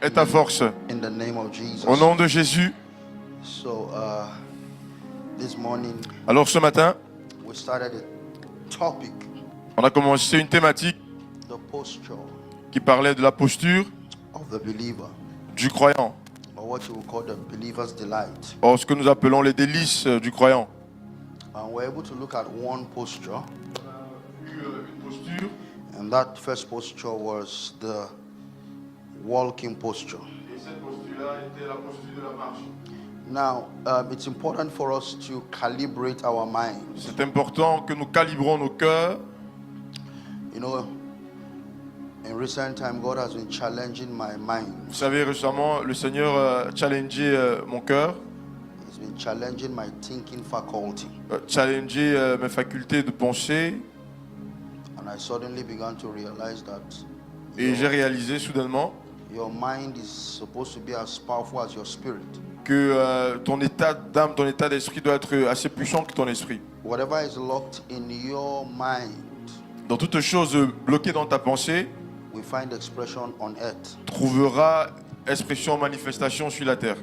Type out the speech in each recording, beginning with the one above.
est ta force. In the name of Jesus. Au nom de Jésus. So, this morning, Alors ce matin, we started a topic, on a commencé une thématique the posture qui parlait de la posture of the believer, du croyant, or what you would call the believer's delight. or ce que nous appelons les délices du croyant. And we're able to look at one posture, Une posture, and that first posture was the walking posture. et cette posture-là était la posture de la marche. Now, it's important for us to calibrate our minds. C'est important que nous calibrons nos cœurs. You know, in recent time, God has been challenging my mind. Vous savez, récemment, le Seigneur a challengé mon cœur, He's been challenging my thinking faculty. challengé mes facultés de penser, And I suddenly began to realize that et j'ai réalisé soudainement your mind is supposed to be as powerful as your spirit. que ton état d'âme, ton état d'esprit doit être assez puissant que ton esprit. Whatever is locked in your mind, Dans toute chose bloquée dans ta pensée, we find expression on earth. trouvera expression, manifestation sur la terre.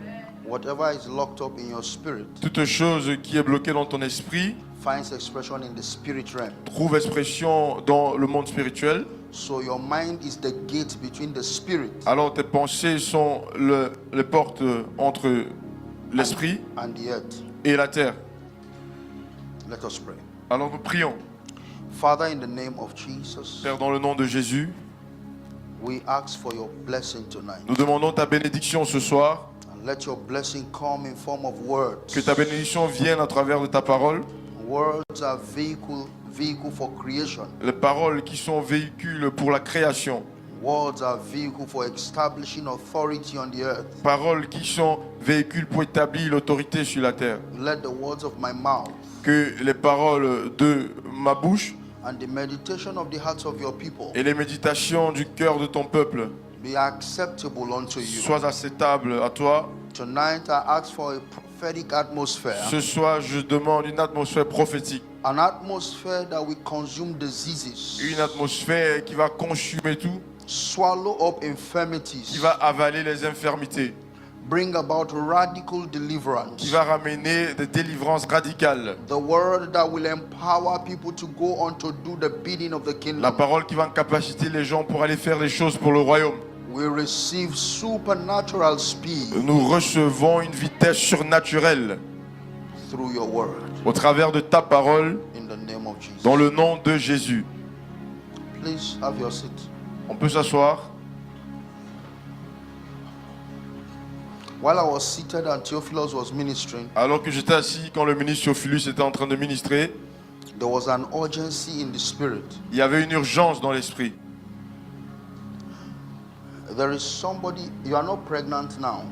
Whatever is locked up in your spirit Toute chose qui est bloquée dans ton esprit finds expression in the spirit realm. trouve expression dans le monde spirituel. So your mind is the gate between the spirit Alors tes pensées sont les portes entre l'esprit and the earth. et la terre. Let us pray. Alors nous prions. Father, in the name of Jesus, Père, dans le nom de Jésus, we ask for your blessing tonight. nous demandons ta bénédiction ce soir. And let your blessing come in form of words. Que ta bénédiction vienne à travers de ta parole. Words are vehicle for creation. Les paroles qui sont véhicules pour la création. Words are vehicle for establishing authority on the earth. Paroles qui sont véhicules pour établir l'autorité sur la terre. Let the words of my mouth Que les paroles de ma bouche and the meditation of the hearts of your people et les méditations du cœur de ton peuple be acceptable unto you. soient acceptables à toi. Tonight I ask for a prophetic atmosphere, Ce soir, je demande une atmosphère prophétique. an atmosphere that will consume diseases, Une atmosphère qui va consumer tout, swallow up qui infirmities, va avaler les infirmités, bring about radical qui deliverance. va ramener des délivrances radicales. The word that will empower people to go on to do the bidding of the La kingdom. parole qui va capaciter les gens pour aller faire les choses pour le royaume. We receive supernatural speed Nous recevons une vitesse surnaturelle through your word. au travers de ta parole, In the name of Jesus. dans le nom de Jésus. Please have your seat. On peut s'asseoir. While I was seated and Theophilus was ministering, Alors que j'étais assis quand le ministre Theophilus était en train de ministrer, there was an urgency in the spirit. il y avait une urgence dans l'esprit. There is somebody, you are not pregnant now,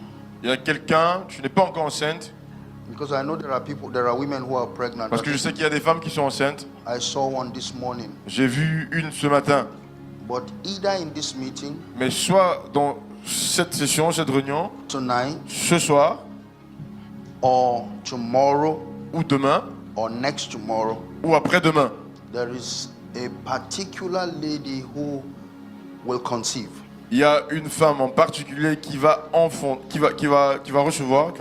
Il y a quelqu'un, tu n'es pas encore enceinte, because I know there are women who are pregnant. parce que je sais qu'il y a des femmes qui sont enceintes. I saw one this morning. J'ai vu une ce matin. But either in this meeting Mais soit dans cette session, cette réunion, tonight, ce soir, or tomorrow, ou demain, or next tomorrow, ou après-demain, there is a particular lady who will conceive. il y a une femme en particulier qui va concevoir.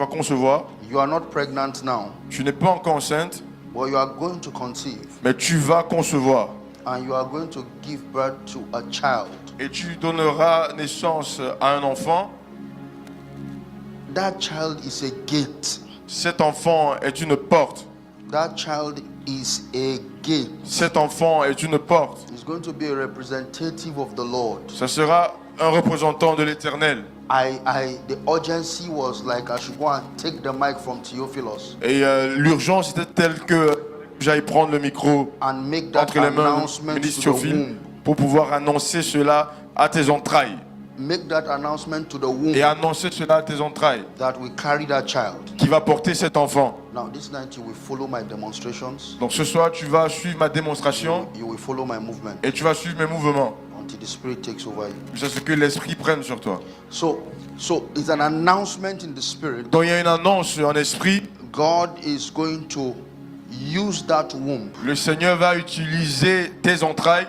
You are not pregnant now, Tu n'es pas encore enceinte, but you are going to conceive, mais tu vas concevoir. and you are going to give birth to a child. Et tu donneras naissance à un enfant. That child is a gate. Cet enfant est une porte. That child is a gate. Cet enfant est une porte. He's going to be a representative of the Lord. Ça sera un représentant de l'Éternel. The urgency was like I should go and take the mic from Theophilus Et l'urgence était telle que j'aille prendre le micro and make that entre les mains du announcement ministre to the Théophile womb. pour pouvoir annoncer cela à tes entrailles. Make that announcement to the womb Et annoncer cela à tes entrailles, that we carry that child. qui va porter cet enfant. Now this night you will follow my demonstrations. Donc ce soir, tu vas suivre ma démonstration You will follow my movement et tu vas suivre mes mouvements. until the Spirit takes over you. C'est ce que l'Esprit prenne sur toi. So it's an announcement in the Spirit. Donc il y a une annonce en esprit. God is going to use that womb Le Seigneur va utiliser tes entrailles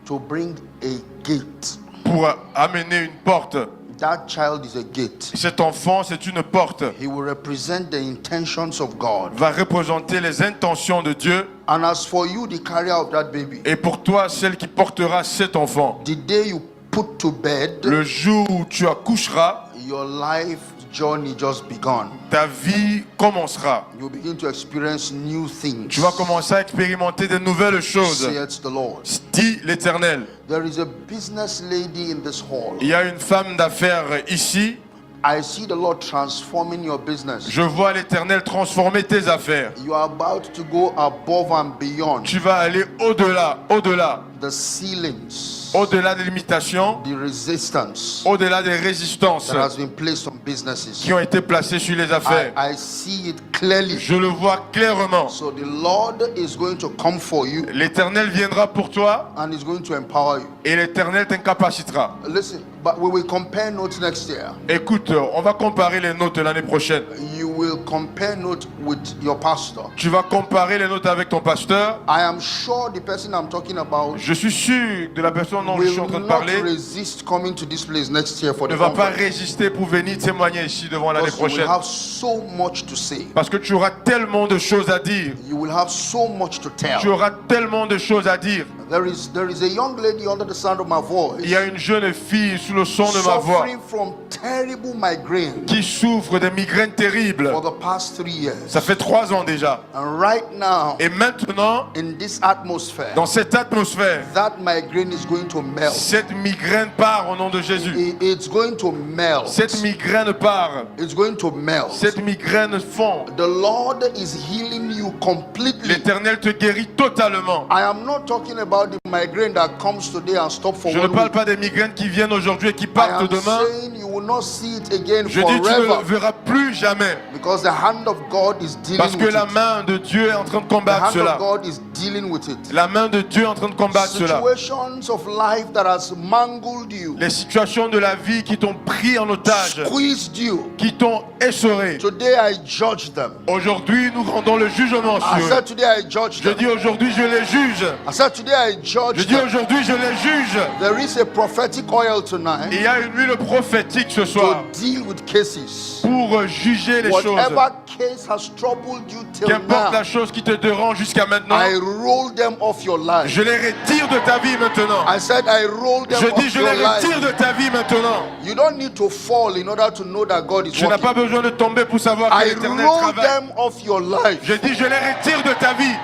to bring a gate pour amener une porte That child is a gate. Cet enfant, c'est une porte. He will represent the intentions of God. Va représenter les intentions de Dieu. And as for you, the carrier of that baby, Et pour toi, celle qui portera cet enfant, the day you put to bed, le jour où tu accoucheras, your life journey just begun. ta vie commencera. You begin to experience new things. Tu vas commencer à expérimenter de nouvelles choses. Saith the Lord. Dit l'Éternel. There is a business lady in this hall. Il y a une femme d'affaires ici. I see the Lord transforming your business. Je vois l'Éternel transformer tes affaires. You are about to go above and beyond Tu vas aller au-delà, au-delà, the ceilings, au-delà des limitations, the resistance au-delà des résistances that has been placed on businesses. qui ont été placées sur les affaires. I see it clearly. Je le vois clairement. So the Lord is going to come for you L'Éternel viendra pour toi and is going to empower you. et l'Éternel t'incapacitera. Listen, but we will compare notes next year. Écoute, on va comparer les notes l'année prochaine. You will compare notes with your pastor. Tu vas comparer les notes avec ton pasteur. I am sure the person I'm talking about Je suis sûr de la personne dont je suis en will train de not parler resist coming to this place next year for ne the va pas conference. résister pour venir témoigner ici devant l'année Because you will prochaine. have so much to say. Parce que tu auras tellement de choses à dire. You will have so much to Tu tell. auras tellement de choses à dire. There is a young lady under the sound of my Il y a voice une jeune fille sous le son de ma voix suffering from terrible migraine qui souffre de migraines terribles. for the past 3 years. Ça fait 3 ans déjà. And right now, Et maintenant, in this atmosphere, dans cette atmosphère, that migraine is going to melt. cette migraine part au nom de Jésus. It's going to melt. Cette migraine part. It's going to melt. Cette migraine fond. The Lord is healing you completely. L'Éternel te guérit totalement. I am not talking about the migraine that comes today and stop for Je ne 1 parle week. pas des migraines qui viennent aujourd'hui et qui I partent am demain. saying you will not see it again Je dis tu ne le forever verras plus jamais. because the hand of God is dealing Parce que with la it. main de Dieu est en train de The combattre hand cela. of God is dealing with it. La main de Dieu est en train de combattre cela. Situations of life that has mangled you, Les situations de la vie qui t'ont pris en otage, squeezed you. qui t'ont essoré. Today I judge them. Aujourd'hui, nous rendons le jugement sur I eux. said today I judge Je them. dis aujourd'hui, je les juge. I said today I Je judge dis them. aujourd'hui, je les juge. There is a prophetic oil tonight Il y a une huile prophétique ce soir to deal with cases. pour juger les choses. Whatever case has troubled you till Qu'importe la now, chose qui te dérange jusqu'à maintenant, I roll them off your life. je les retire de ta vie maintenant. I said I roll them Je dis, off je your les retire life. de ta vie maintenant. You don't need to fall in order to know that God is Tu n'as pas working. besoin de tomber pour savoir que I l'Éternel roll travaille. them off your life. Je dis, je les retire de ta vie.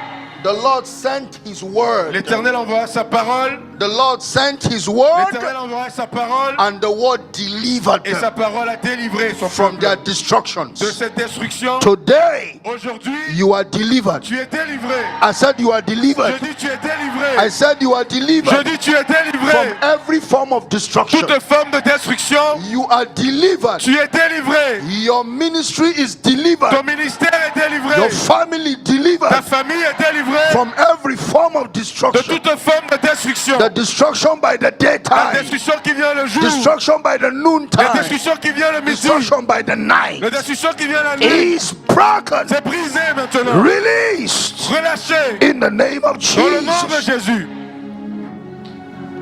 The Lord sent His word. L'Éternel envoie sa parole. The Lord sent His word, L'Éternel envoie sa parole. and the word delivered Et sa them parole a délivré son from peuple their destructions. de cette destruction. Today, Aujourd'hui, you are delivered. tu es délivré. I said you are Je delivered. dis, tu es I délivré. said you are Je delivered dis, tu es from délivré. every form of destruction. Toute forme de destruction, You are delivered. tu es délivré. Your ministry is Ton delivered. ministère est délivré. Your family Ta delivered famille est délivrée from every form of de destruction. toute forme de destruction. The destruction by the La daytime, destruction qui vient le jour. destruction by the La noontime, destruction qui vient le midi. destruction by the night La destruction qui vient la nuit. is broken, C'est brisé maintenant. released Relâché. in the name of Dans le nom de Jesus. Jésus.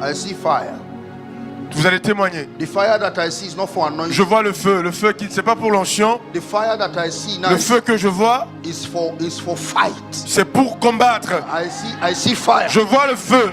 I see fire. Vous allez témoigner. The fire that I see is not for anointing. Je vois le feu qui ne c'est pas pour l'onction. The fire that I see now Le feu que je vois, is for fight. c'est pour combattre. I see fire. Je vois le feu.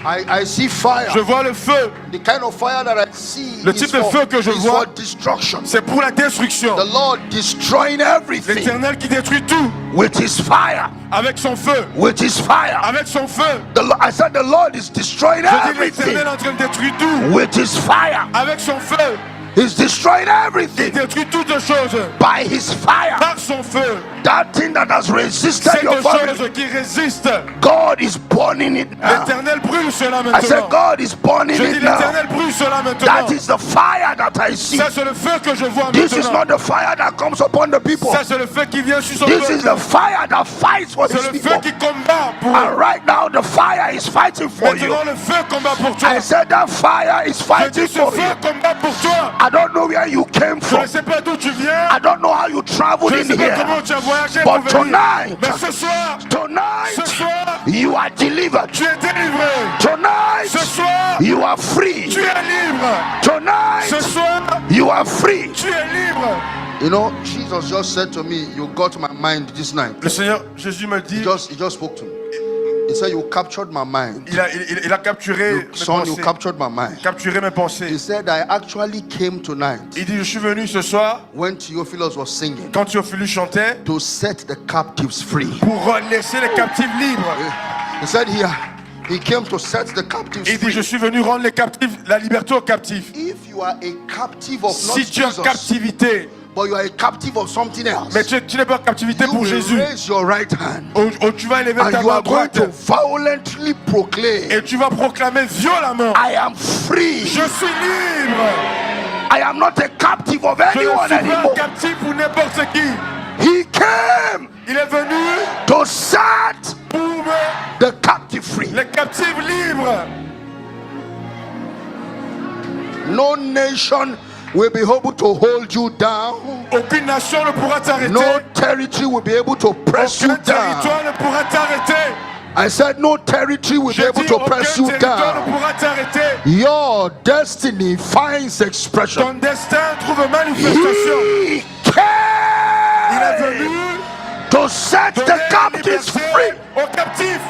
I see fire. Je vois le feu. The kind of fire that I see Le is type de feu que je is vois, for destruction. c'est pour la destruction. The Lord destroying everything L'Éternel qui détruit tout with His fire. avec son feu. With His fire. Avec son feu. I said the Lord is destroying Je dis everything l'Éternel est en train de détruire tout with His fire. avec son feu. He's destroying Il everything détruit toutes choses by His fire. par son feu. That thing that has resisted C'est your des family, choses qui résistent. God is burning it now. L'Éternel brûle cela I said maintenant. God is burning Je dis it now. l'Éternel brûle cela maintenant. That is the fire that I see. Ça c'est le feu que je vois This is maintenant. not the fire that comes upon the people. Ça c'est le feu qui vient sur son This is peuple. the fire that fights for C'est His le people. feu qui combat pour And eux. right now the fire is fighting for you. Maintenant le feu combat pour toi. I said that fire is Je fighting dis ce for feu you. combat pour toi. I don't know where you came Je from. ne sais pas d'où tu viens. I don't know how you traveled Je ne in sais pas here. comment tu as voyagé pour But venir. tonight, Mais ce soir, tonight, ce soir, you are delivered. Tu es délivré. Tonight, Ce soir, you are free. tu es libre. Tonight, Ce soir, you are free. tu es libre. You know, Jesus just said to me, you got my mind this night. Le Seigneur Jésus me dit, He just spoke to me. He said, you captured my mind. il a capturé mes Son, you pensées. captured my mind. Capturé mes pensées. He said, I actually came tonight Il dit, je suis venu ce soir, when Theophilus was singing quand Théophilus chantait, to set the captives free. pour laisser les captifs libres. He said here, he came to set the captives Il dit, free. je suis venu rendre les captifs, la liberté aux captifs. If you are a captive of not Si tu es en Jesus, captivité, but you are a captive of something else, mais tu n'es pas en captivité you pour will Jésus, raise your right hand où tu vas élever and ta you main are going droite to violently proclaim, et tu vas proclamer violemment, I am free. je suis libre. I am not a captive of Je ne suis anyone pas anymore. captif pour n'importe qui. He came Il est venu to set pour the captive free. les captifs libres. No nation will be able to hold you down. Aucune nation ne pourra t'arrêter. No territory will be able to press you Aucun down. territoire ne pourra t'arrêter. I said no territory will be J'ai able dit, to aucun press you territoire ne down. pourra t'arrêter. Your destiny finds expression. Ton destin trouve manifestation. He Il est came venu to set donner the la captives liberté free. aux captifs.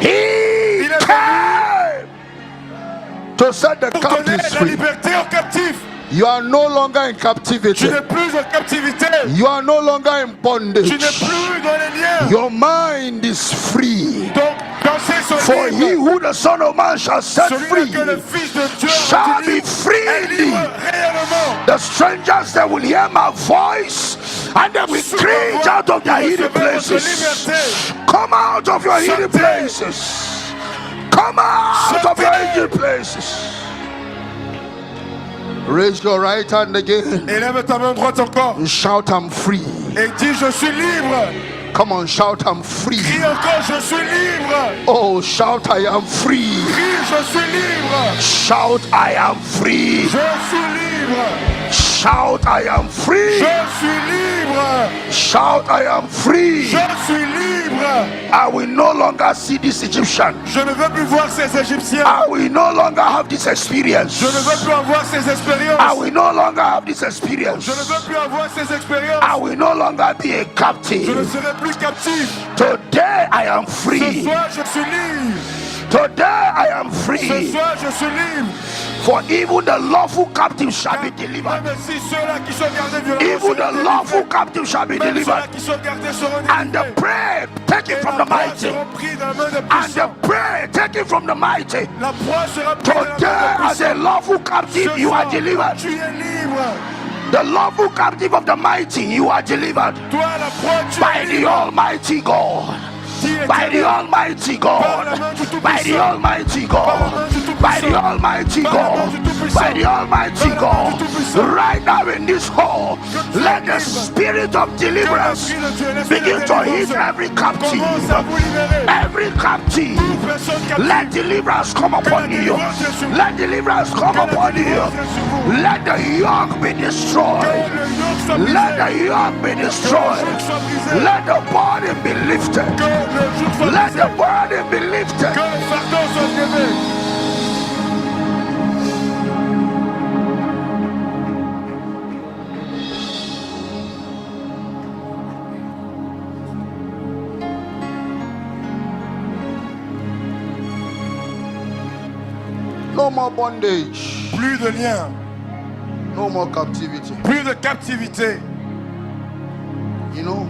He Il est came to set the Pour donner captives la free. liberté aux captifs. You are no longer in Tu captivity. n'es plus en captivité. You are no longer in Tu n'es bondage. plus dans les liens. Your mind is free. Donc, pensez son For he livre. who the Son of Man shall set Celui free que le Fils de Dieu shall a be libre free est libre indeed. réellement. The strangers, they will hear my voice and they will cringe out of their hidden places. Come out of your hidden places. Come out of your hidden places. Raise your right hand again Élève ta main droite encore and shout, I'm free. et dis, je suis libre. Come on, shout, I'm free. Crie encore, je suis libre. Oh, shout, I am free. Crie, je suis libre. Shout, I am free. Je suis libre. Shout, I am free. Je suis libre. Shout, I am free. Je suis libre. I will no longer see this Egyptian. Je ne veux plus voir ces Égyptiens. I will no longer have this experience. Je ne veux plus avoir ces I expériences. will no longer have this experience. Je ne veux plus avoir ces expériences. I will no longer be a Je ne captive. serai plus captif. Today I am Ce free. soir, je suis libre. Today I am Ce free. soir, je suis libre. For even the lawful captive shall be delivered. Même si ceux-là qui sont gardés violemment Even seront the délivrés. lawful captive shall be Même ceux-là delivered. qui sont gardés seront And the délivrés. prey taken Et from la the proie mighty. sera prise dans la main des And puissants. the prey taken from the mighty. La proie sera prise dans la Today, main as des a puissants. lawful captive, Ce you are soir, delivered. tu es libre. The lawful captive of the mighty, you are delivered. Toi, la proie, tu By es the libre. Almighty God. Qui est By the libre. Almighty God. By the Almighty God. By the Almighty God. By the Almighty God. Right now in this hall, let the spirit of deliverance begin to hit every captive. Commence à vous libérer. Every captive. Toute personne captive. Let deliverance come upon you. Let deliverance come upon you. Let the yoke be Que destroyed. le yoke soit brisé. Let the yoke be destroyed. Let the burden be lifted. Que le joug soit Let brisé. the burden be lifted. Que le fardeau soit levé. No more bondage. Plus de liens, No more captivity. plus de captivité. You know,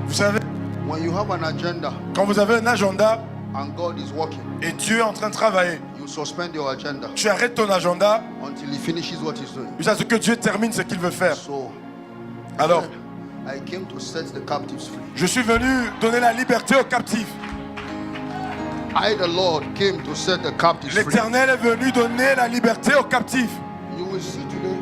Vous savez, when you have an agenda quand vous avez un agenda and God is working, et Dieu est en train de travailler, you suspend your agenda tu arrêtes ton agenda until He finishes what He's doing. jusqu'à ce que Dieu termine ce qu'il veut faire. So, Alors, I came to set the captives free. je suis venu donner la liberté aux captifs. I, the Lord, came to set the captives free. L'Éternel est venu donner la liberté aux captifs. You will see today,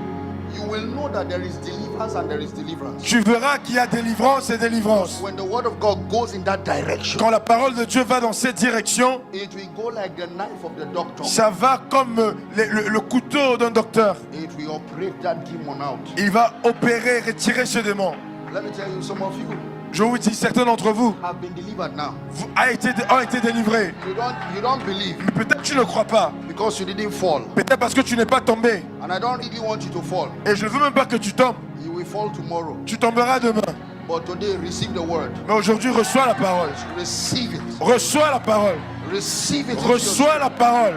you will know that there is deliverance and there is deliverance. Tu verras qu'il y a délivrance et délivrance. When the word of God goes in that direction, Quand la parole de Dieu va dans cette direction, it will go like the knife of the doctor. ça va comme le couteau d'un docteur. It will operate that demon out. Il va opérer, retirer ce démon. Let me tell you, some of you, Je vous dis, certains d'entre vous have been delivered now. ont été délivrés. You don't believe Peut-être que tu ne crois pas. because you didn't fall. Peut-être parce que tu n'es pas tombé. And I don't really want you to fall. Et je ne veux même pas que tu tombes. You will fall tomorrow. Tu tomberas demain. But today, receive the word. Mais aujourd'hui, reçois la parole. Receive it. Reçois la parole. Receive it. Reçois la parole.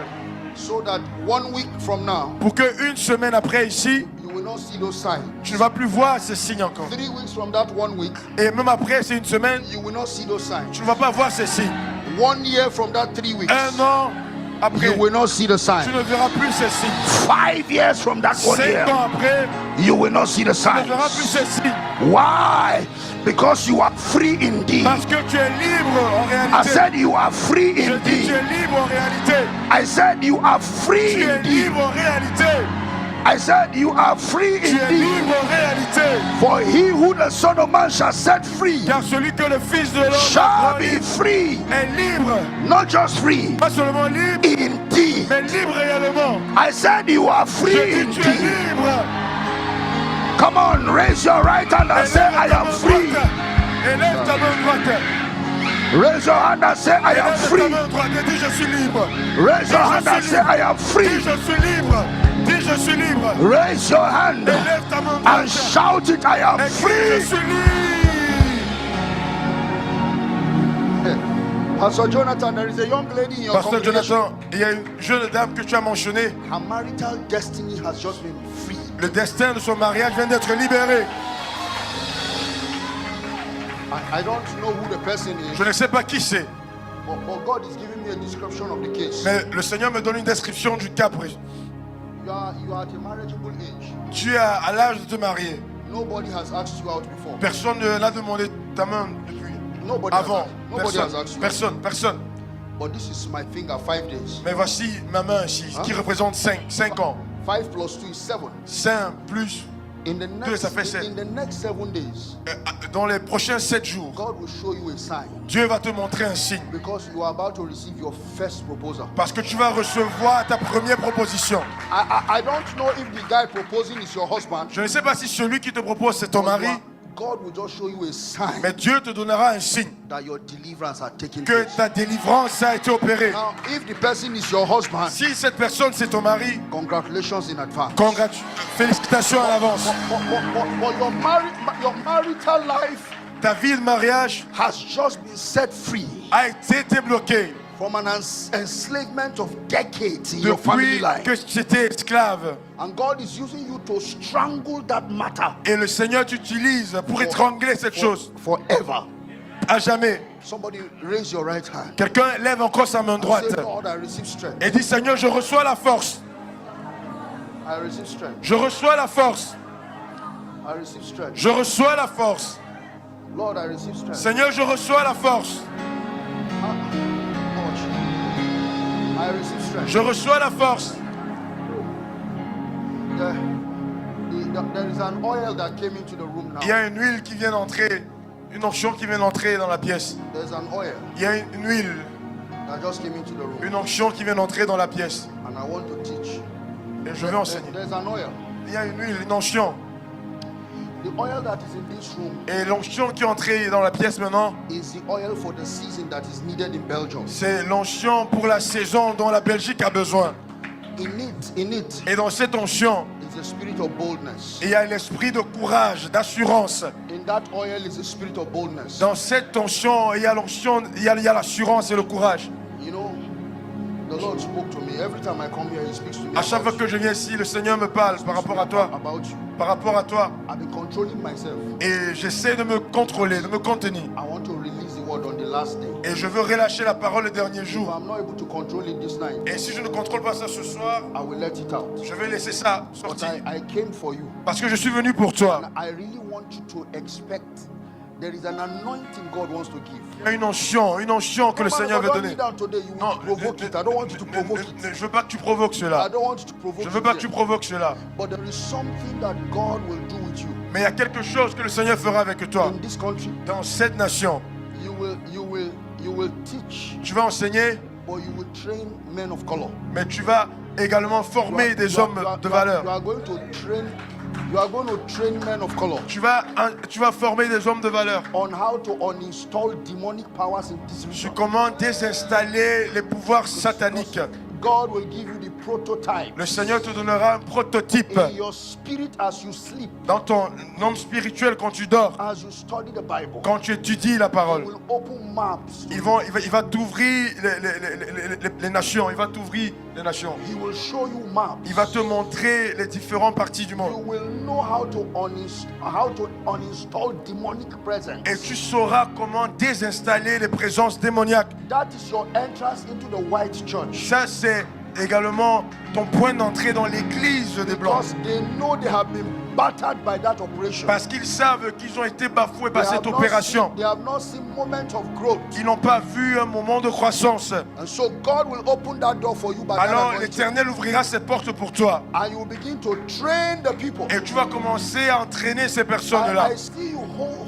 So that 1 week from now, Pour qu'une semaine après ici, you will not see those signs. tu ne vas plus voir ces signes encore. 3 weeks from that 1 week, Et même après, c'est une semaine, you will not see those signs. tu ne vas pas voir ces signes. 1 year from that 3 weeks, 1 an après, you will not see the tu signs. ne verras plus ces signes. 5 years from that 1 5 year, ans après, you will not see the tu ne verras plus signs. ces signes. Why? Because you are free indeed. Parce que tu es libre en I réalité. said you are free Je dis tu indeed. es libre en réalité. I said you are free Tu es indeed. libre en réalité. I said you are free Tu es indeed. libre en réalité. For he who the Son of Man shall set free Car celui que le Fils de l'homme shall a be libre free. est libre. Not just free, Pas seulement libre, indeed. mais libre réellement. I said you are Je free dis tu es indeed. libre. Come on, raise your right hand and say, I am free. Élève ta main droite. Raise your hand and say, I am Élève ta free. main droite et dis je suis libre. Raise your hand and say, I am Dis free. je suis libre. Dis je suis libre. Raise your hand Élève ta main and droite. shout it, I am Et crie, je free. suis libre. Pastor Jonathan, there is a young lady in your Pasteur congregation. Jonathan, il y a une jeune dame que tu as mentionnée. Her marital destiny has just been free. Le destin de son mariage vient d'être libéré. I don't know who the person is, Je ne sais pas qui c'est, but God is giving me a description of the case. mais le Seigneur me donne une description du cas présent. You are at a marriageable age. Tu es à l'âge de te marier. Nobody has asked you out before. Personne ne l'a demandé ta main depuis Nobody avant. Nobody has asked you. Personne. But this is my finger, 5 days. Mais voici ma main ici, qui représente 5 ans. 5 plus 2 is 7. 5 plus. In the ça fait 7. next 7 days, Dans les prochains 7 jours, God will show you a sign Dieu va te montrer un signe. because you are about to receive your first proposal. Parce que tu vas recevoir ta première proposition. I don't know if the guy proposing is your husband. Je ne sais pas si celui qui te propose c'est ton mari, God will just show you a sign mais Dieu te donnera un signe that your deliverance are taking que place. ta délivrance a été opérée. Now, if the person is your husband, Si cette personne c'est ton mari, congratulations in advance. félicitations à l'avance. But your marital life Ta vie de mariage has just been set free a été débloquée from an enslavement of decades in your family depuis life. que tu étais esclave. And God is using you to strangle that matter Et le Seigneur t'utilise pour étrangler cette chose forever. à jamais. Somebody raise your right hand. Quelqu'un lève encore sa main And droite say, Lord, I receive strength. et dit Seigneur, je reçois la force. I receive strength. Je reçois la force. I receive strength. Je reçois la force. Lord, I receive strength. Seigneur, je reçois la force. Lord, I receive strength. Je reçois la force. There is an oil that came into the room now. Il y a une huile qui vient d'entrer, une onction qui vient d'entrer dans la pièce. There's an oil Il y a une huile, that just came into the room. une onction qui vient d'entrer dans la pièce. And I want to teach. Et je vais enseigner. There's an oil. Il y a une huile, une onction. The oil that is in this room Et l'onction qui est entrée dans la pièce maintenant, is the oil for the season that is needed in Belgium. c'est l'onction pour la saison dont la Belgique a besoin. In it Et dans cette onction, is the spirit of boldness. il y a l'esprit de courage, d'assurance. In that oil is the spirit of boldness. Dans cette onction, il y a l'onction, il y a l'assurance et le courage. You know, the Lord spoke to me. Every time I come here, He speaks to me À chaque fois about que je viens ici, le Seigneur me parle par rapport à toi. about you. Par rapport à toi. I've been controlling myself. Et j'essaie de me contrôler, de me contenir. I want to release the word on the last day. Et je veux relâcher la parole le dernier If jour. I'm not able to control it this night, Et si je ne contrôle pas ça ce soir, I will let it out. je vais laisser ça But sortir. I came for you. Parce que je suis venu pour toi. And I really want you to expect there is an anointing God wants to give. Il y a une onction que le Seigneur veut donner. Non, Je veux pas que tu provoques cela. Je veux pas que tu provoques cela. But there is something that God will do with you. Mais il y a quelque chose que le Seigneur fera avec toi. In this country, Dans cette nation, you will teach, tu vas enseigner, but you will train men of color. mais tu vas également former des hommes de valeur. You are going to train You are going to train men of color Tu vas former des hommes de valeur on how to uninstall demonic powers in this sur region. comment désinstaller les pouvoirs sataniques. God will give you the prototype Le Seigneur te donnera un prototype in your spirit as you sleep, dans ton homme spirituel quand tu dors, as you study the Bible. quand tu étudies la He parole. will open maps. Il va t'ouvrir les nations. Il va t'ouvrir les nations. He will show you maps. Il va te montrer les différentes parties du You monde. will know how to uninstall demonic presence. Et tu sauras comment désinstaller les présences démoniaques. That is your entrance into the white church. Ça, c'est également ton point d'entrée dans l'église des Blancs. Because they know they have been battered by that operation. Parce qu'ils savent qu'ils ont été bafoués par They cette have not opération. seen- they have not seen moment of growth. Ils n'ont pas vu un moment de croissance. And so God will open that door for you by that Alors anointing. l'Éternel ouvrira cette porte pour toi. And you will begin to train the people. Et tu vas commencer à entraîner ces personnes-là. I see you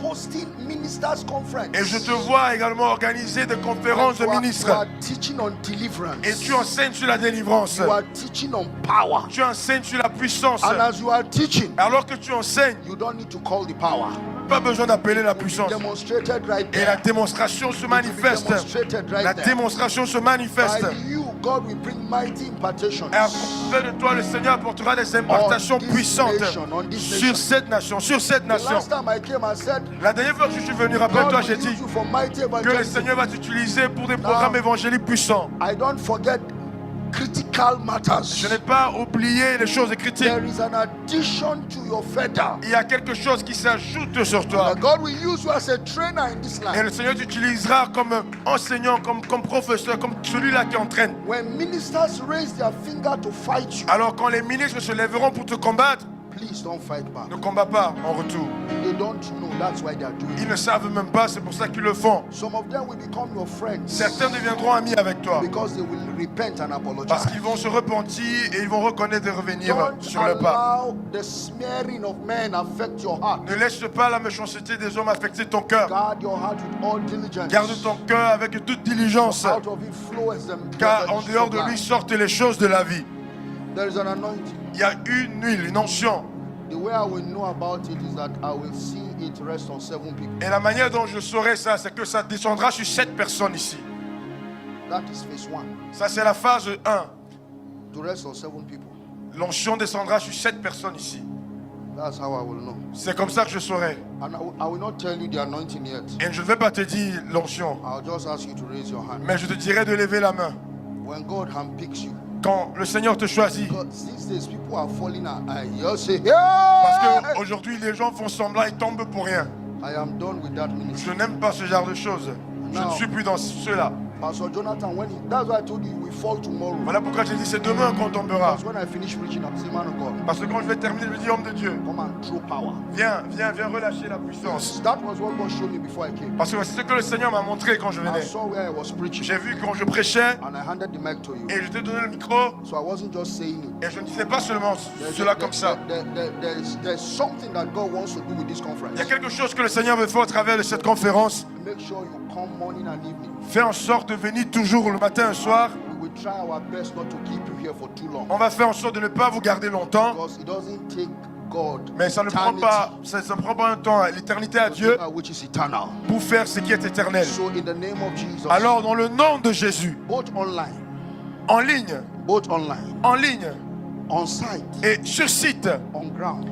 hosting ministers conference. Et je te vois également organiser des conférences de You are ministres. teaching on deliverance. Et tu enseignes sur la délivrance. You are teaching on power. Tu enseignes sur la puissance. And as you are teaching, Alors que tu enseignes, you don't need to call the power. pas besoin d'appeler la puissance. Demonstrated right Et la there. démonstration se It will be manifeste. demonstrated right La there. démonstration se manifeste. By you, God will bring mighty impartations. Et à côté de toi, le Seigneur apportera des impartations On this puissantes nation, on this sur nation. cette nation, sur cette The nation. last time I came, I said, La dernière fois que je suis venu, God rappelle-toi, will j'ai use dit you for mighty que le evangelism. Seigneur va t'utiliser pour des programmes évangéliques puissants. I don't forget critical Je matters. n'ai pas oublié les choses critiques. There is an addition to your feather. Il y a quelque chose qui s'ajoute sur toi. That God will use you as a trainer in this Et land. le Seigneur t'utilisera comme enseignant, comme professeur, comme celui-là qui entraîne. When ministers raise their finger to fight you, Alors quand les ministres se lèveront pour te combattre, please don't fight back. ne combat pas en retour. They don't know. That's why they are doing Ils it. ne savent même pas, c'est pour ça qu'ils le font. Some of them will become your friends Certains deviendront amis avec toi. because they will repent and Parce apologize. qu'ils vont se repentir et ils vont reconnaître et revenir Don't sur le pas. allow the smearing of men affect your heart. Ne laisse pas la méchanceté des hommes affecter ton cœur. Guard your heart with all diligence. Garde ton cœur avec toute diligence. Out of it flows the Car en the dehors de of lui life. sortent les choses de la vie. There is an anointing. Il y a une huile, une onction. The way I will know about it is that I will see it rest on 7 people. Et la manière dont je saurai ça, c'est que ça descendra sur 7 personnes ici. That is phase 1. Ça, c'est la phase 1. To rest on 7 people. L'onction descendra sur 7 personnes ici. That's how I will know. C'est comme ça que je saurai. And I will not tell you the anointing yet. Et je ne vais pas te dire l'onction, I'll just ask you to raise your hand. mais je te dirai de lever la main. When God handpicks you. Quand le Seigneur te choisit. Because these days people are falling out. You say, Parce yeah! qu'aujourd'hui, les gens font semblant et tombent pour rien. I am done with that ministry. Je n'aime pas ce genre de choses. Je ne suis plus dans cela. Pastor Jonathan, that's why I told you we fall tomorrow. Voilà pourquoi j'ai dit c'est demain qu'on tombera. Because when I finish preaching, I'm saying, man of God, Parce que quand je vais terminer, je dis homme de Dieu, come and throw power. viens relâcher la puissance. That was what God showed me before I came. Parce que c'est ce que le Seigneur m'a montré quand je I venais. saw where I was preaching. J'ai vu quand je prêchais And I handed the mic to you. et je t'ai donné le micro So I wasn't just saying it. et je ne disais pas seulement cela comme ça. There's something that God wants to do with this conference. Il y a quelque chose que le Seigneur veut faire au travers de cette conférence. Make sure you come morning and evening. Fais en sorte de venir toujours le matin et le soir. We will try our best not to keep you here for too long. On va faire en sorte de ne pas vous garder longtemps. Because it doesn't take God Mais ça ne prend pas un temps, l'éternité à Dieu which is eternal. pour faire ce qui est éternel. So in the name of Jesus, Alors dans le nom de Jésus, both online, en ligne, on site, et sur site, on ground,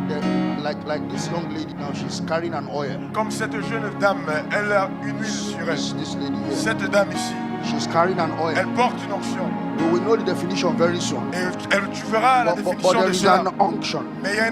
there like this young lady now, she's carrying an oil. comme cette jeune dame, elle a une huile sur elle. This lady here, Cette dame ici, she's carrying an oil. elle porte une onction. We will know the definition very soon. Et tu verras la But définition there de is cela. an unction. Mais il y a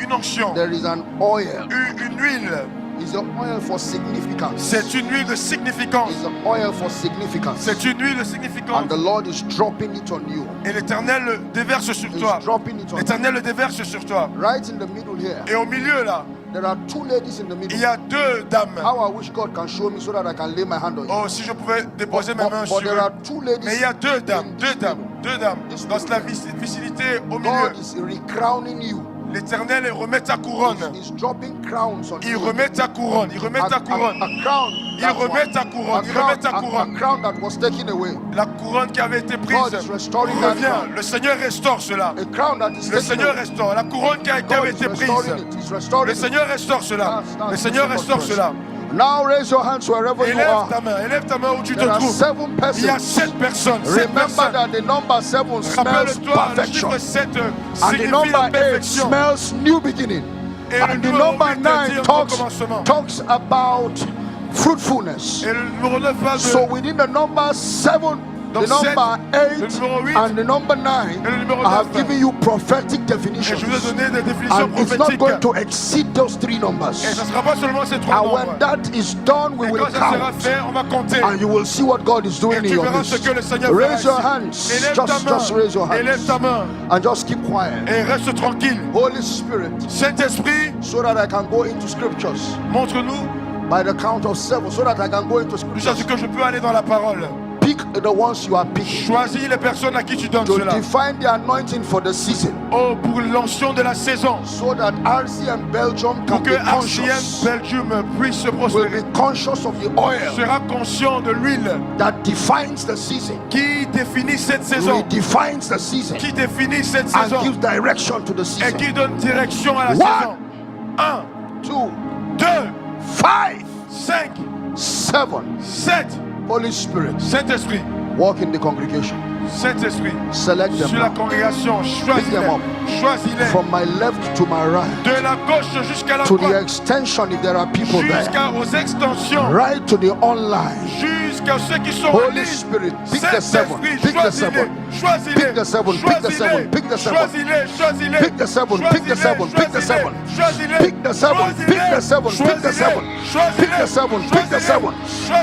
une onction, There is an oil. une huile. It's an oil for significance. C'est une huile de significance. It's an oil for significance. C'est une huile de And significance. the Lord is dropping it on you. Et l'Éternel le déverse sur He's toi. dropping it on you. L'Éternel le déverse sur toi. Right in the middle here, Et au milieu là, there are 2 ladies in the il middle. y a 2 dames. How I wish God can show me so that I can lay my hand on you. Oh, si je pouvais déposer mes mains sur But there eux. are 2 ladies. Mais il y a 2 dames, in 2 this dames, middle. 2 dames. Dans la facilité au milieu. God is recrowning you. L'Éternel remet ta couronne. He's dropping crowns on Il you. remet ta couronne. Il remet ta couronne. A crown. Il remet ta couronne. Il remet ta couronne. A crown that was taken away. La couronne qui avait été prise God is restoring that revient. crown. Le Seigneur restaure cela. A crown that is Le taken Seigneur away. restaure. La couronne qui God avait is été prise. restoring it. He's restoring Le it. Seigneur restaure cela. That's Le Seigneur the restaure second cela. Now raise your hands wherever you Élève are. ta main. Élève ta main où tu te There are trouves. 7 Il y a persons. 7 personnes. 7 Remember personnes. that the number 7 smells Rappelle-toi, le perfection. chiffre 7 And the signifie la number 8 perfection. smells new beginning. Et And le the numéro number 8 9 dit un talks recommencement. about fruitfulness. Et le numéro 9 parle So de... within the number 7, the Donc, number le 8, numéro 8 and the number 9, et le numéro I have 9. given you prophetic Et definitions. je vous ai donné des définitions And it's not prophétiques. going to exceed those 3 Et numbers. ça ne sera pas seulement ces 3 And nombres. when that is done, we Et will quand ça sera count. fait, on va compter. And you will see what God is Et doing in tu your verras ce midst. que le Seigneur fera Raise your ici. hands. Élève ta Just raise your main. Élève hands. ta main. And just keep quiet. Et reste tranquille. Holy Spirit, Saint-Esprit, so that I can go into scriptures montre-nous by the count of 7, so that I can go into jusqu'à ce scriptures. que je peux aller dans la parole. Pick the ones you are picking. Choisis les personnes à qui tu donnes To cela. define the anointing for the season, Oh, pour l'onction de la saison. so that RCM Belgium can Pour que be RCM conscious, Belgium puisse se will prospérer. be conscious of the oil Sera conscient de l'huile that defines the season, qui définit cette saison. redefines the season, Qui définit cette and saison. gives direction to the Et season. qui donne direction à la One. saison. 1, 2, 2, 5, 5, 7. 7. Holy Spirit, Saint-Esprit. walk in the congregation. Saint-Esprit. Select Sur la them congrégation, Pick them choisis-les. up. Choisis-les. from my left to my right, De la gauche jusqu'à la to the droite. extension if there are people there, Jusqu'aux extensions. right to the online. Jusqu'à ceux qui sont en Holy ligne. Spirit, pick the 7, Saint-Esprit, pick the choisis-les. 7, Choisis-les. pick the 7, pick the 7, pick the 7, Choisis-les. Choisis-les. pick the 7, pick the 7, pick the 7, Choisis-les. pick the 7, pick the 7, pick the 7, pick the 7, pick the 7,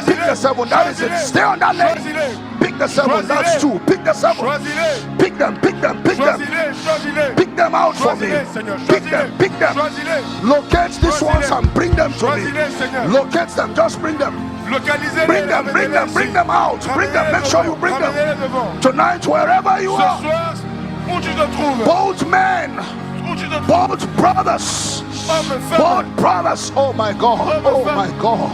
pick the 7, that is it, stay on that lane. Pick the 7, that's 2, pick the 7, Choisis-les. pick them, pick them, pick them, Choisis-les. Choisis-les. pick them out for me, Choisis-les, Seigneur. pick them, pick them, Choisis-les. locate these ones and bring them to me, Choisis-les, Seigneur. locate them, just bring them, Localisez-les. bring them, bring them, bring them out, bring them, make sure you bring them, Ramenez-les devant. tonight wherever you Ce are, soir, où tu te trouves, both men, où tu te trouves, both brothers, homme, femme, both brothers, oh my God, oh my God,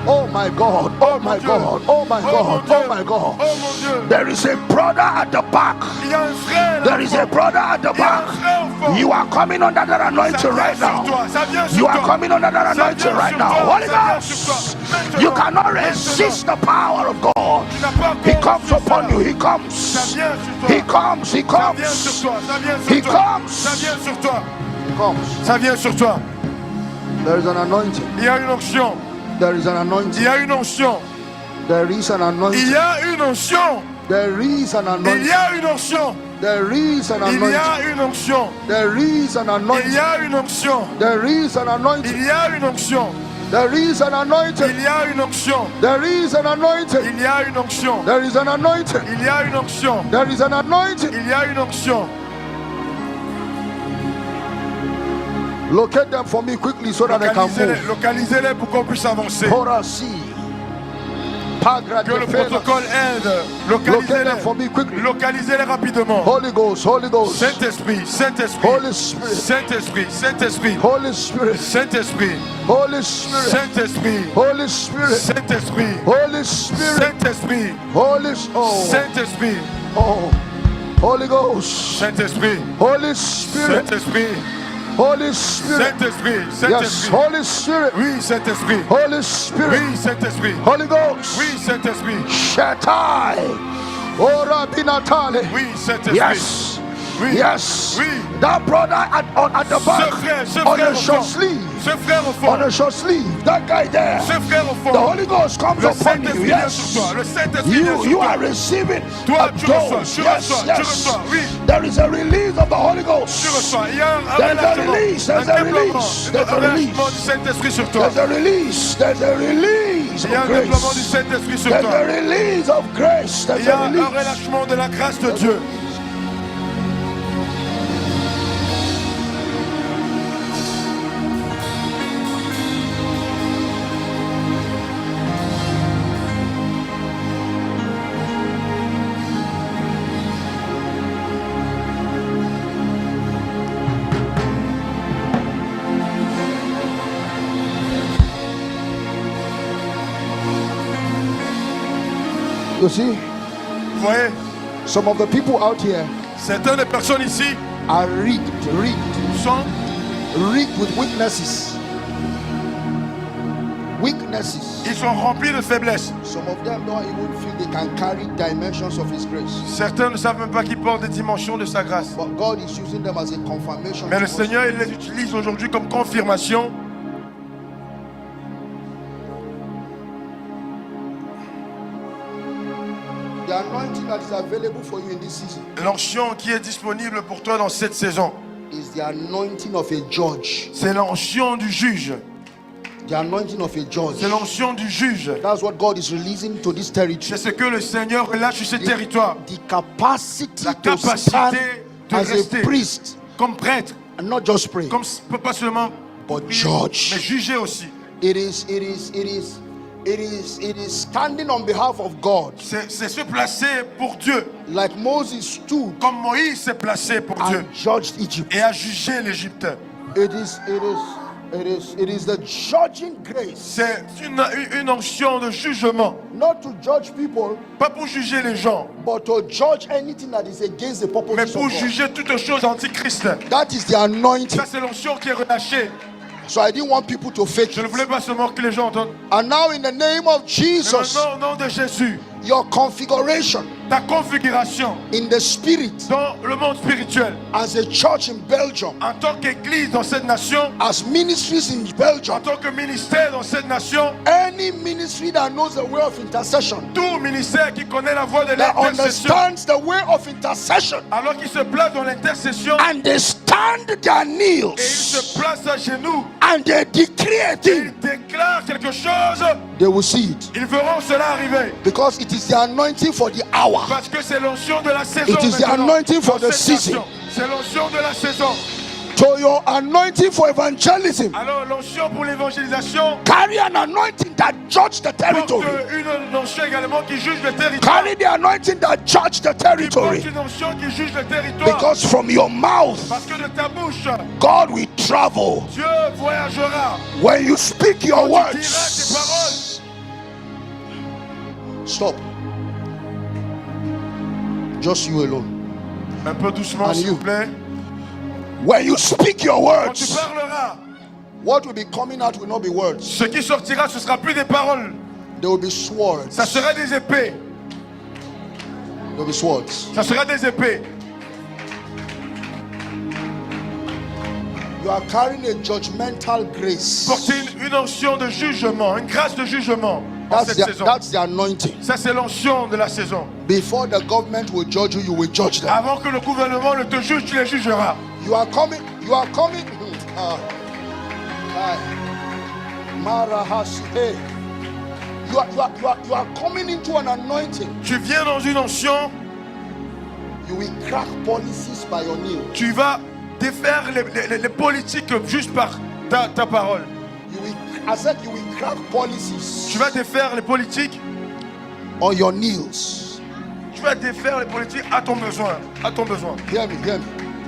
oh my God, oh my God, oh my God, oh my God. oh mon Dieu, There is a brother at the back. il y a un frère là. There is a brother at the Il y a un back. frère au fond. You are coming under that Ça anointing vient right sur now. toi, ça vient sur You are toi. coming under that Ça anointing vient right sur now. toi, Holy ça vient sur toi. Ghost, Maintenant, you cannot maintenant, resist the power of God. tu n'as pas He encore comes reçu upon ça. you. He Ça comes. vient sur toi. He comes. He Ça vient comes. sur toi, ça vient He sur toi. comes. Ça vient sur toi. He comes. Ça vient sur toi. There is an anointing. Il y a une onction. There is an Il anointing. y a une onction. There is an Il anointing. y a une onction. There is an Il anointing. y a une onction. There is an Il y anointing. a une onction. There is an Il y anointing. a une onction. There is an anointing. Il y a une onction. There is an anointing. Il y a une onction. There is an anointing. Il y a une onction. There is an anointing. Il y a une onction. There is an anointing. Il y a une onction. Locate them for me quickly so that I can Localisez-les, move. localisez-les pour qu'on puisse avancer. Horasi. Pagra Que le de Felas. protocole aide. Locate them Localisez-les. for me quickly. Localisez-les rapidement. Holy Ghost, Holy Ghost, Saint-Esprit, Saint-Esprit, Holy Spirit, Saint-Esprit, Saint-Esprit, Holy Spirit, Saint-Esprit, Holy Spirit, Saint-Esprit, Holy Spirit, Saint-Esprit, Holy Spirit, Saint-Esprit, Oh, Saint-Esprit, oh, Holy Ghost, Saint-Esprit, Holy Spirit, Saint-Esprit, Holy Spirit, Saint-Esprit, yes, Saint-Esprit. Holy Spirit, Oui, Saint-Esprit. Holy Spirit, Oui, Saint-Esprit. Holy Ghost, Oui, Saint-Esprit. Shatai, Ora Binatale, Oui, Saint-Esprit. yes, Oui. yes, Oui. that brother at the Ce back, frère on au the short fond. sleeve, Ce frère au on fond. the short sleeve, that guy there, Ce frère au the fond. Holy Ghost comes Le upon you, Saint-Esprit vient yes. sur toi. Le Saint-Esprit vient You sur are toi. receiving Toi, a tu reçois, dose. tu Yes, reçois, tu yes. reçois. Oui, There is a release of the Holy tu Ghost. reçois. Il y a un There's a relâchement. release, Un there's a déploiement. release, there's a Un release. relâchement du Saint-Esprit sur toi. There's a release. There's a release Il y a of un déploiement du grace. Saint-Esprit sur There's toi. a release of grace. Il There's y a a un release. relâchement de la grâce de Dieu. You see, Vous voyez, some of the people out here certaines des personnes ici are rigged sont with weaknesses. ils sont remplis de faiblesses. Some of them don't even feel they can carry dimensions of His grace. Certains ne savent même pas qu'ils portent des dimensions de sa grâce. But God is using them as a confirmation. Mais le Seigneur, il les utilise aujourd'hui comme confirmation. The anointing that is available for you in this season L'onction qui est disponible pour toi dans cette saison, is the anointing of a judge. c'est l'onction du juge. The anointing of a judge. C'est l'onction du juge. That's what God is releasing to this territory. C'est ce que le Seigneur relâche sur ce territoire. The capacity La to stand capacité de as rester a priest comme prêtre, and not just pray, comme pas seulement but prier, judge. mais juger aussi. It is standing on behalf of God. C'est se placer pour Dieu, Like Moses stood comme Moïse s'est placé pour Dieu and judged Egypt. et a jugé l'Égypte. It is the judging grace. C'est une onction de jugement, Not to judge people, pas pour juger les gens, but to judge anything that is against the purpose mais of pour God. juger toute chose antichrist. That is the anointing. Ça, c'est l'onction qui est relâchée. So I didn't want people to fake Je ne it. voulais pas seulement que les gens entendent. And now in the name of Mais Jesus, maintenant, au nom de Jésus, your configuration ta configuration in the spirit dans le monde spirituel, as a church in Belgium, en tant qu'église dans cette nation, as ministries in en Belgium, tant que ministère dans cette nation, any ministry that knows the way of intercession, tout ministère qui connaît la voie de that l'intercession, understands the way of intercession, alors qu'il se place dans l'intercession and they stand their et il knees se place à genoux, and they declare a et thing, il déclare quelque chose, they will see it. ils verront cela arriver. Because it is the anointing for the hour. Parce que c'est l'onction de la saison. It is the maintenant, anointing for dans the cette season. nation. C'est l'onction de la saison. So your anointing for evangelism, Alors l'onction pour l'évangélisation carry an anointing that judge the porte territory. une onction également qui juge le territoire. Carry the anointing that judge the Qui porte territory. une onction qui juge le territoire. Because from your mouth, Parce que de ta bouche, God will travel. Dieu voyagera. When you speak your Tu diras tes paroles. words. Stop. Just you alone. Un peu doucement, And s'il you. vous plaît. When you speak your Quand tu words, parleras, what will be coming out will not be words. ce qui sortira, ce sera plus des paroles. There will be swords. Ça sera des épées. There will be swords. Ça sera des épées. You are carrying a judgmental grace. Porter une onction de jugement, une grâce de jugement en cette saison. That's the anointing. Ça, c'est l'onction de la saison. Before the government will judge you, you will judge them. Avant que le gouvernement ne te juge, tu les jugeras. You are coming. Marahasi. You are coming into an anointing. Tu viens dans une onction, You will crack policies by your knee. tu vas défaire les politiques juste par ta parole. I said you will crack policies Tu vas défaire les politiques, on your knees. tu vas défaire les politiques à ton besoin. À ton besoin. Hear me.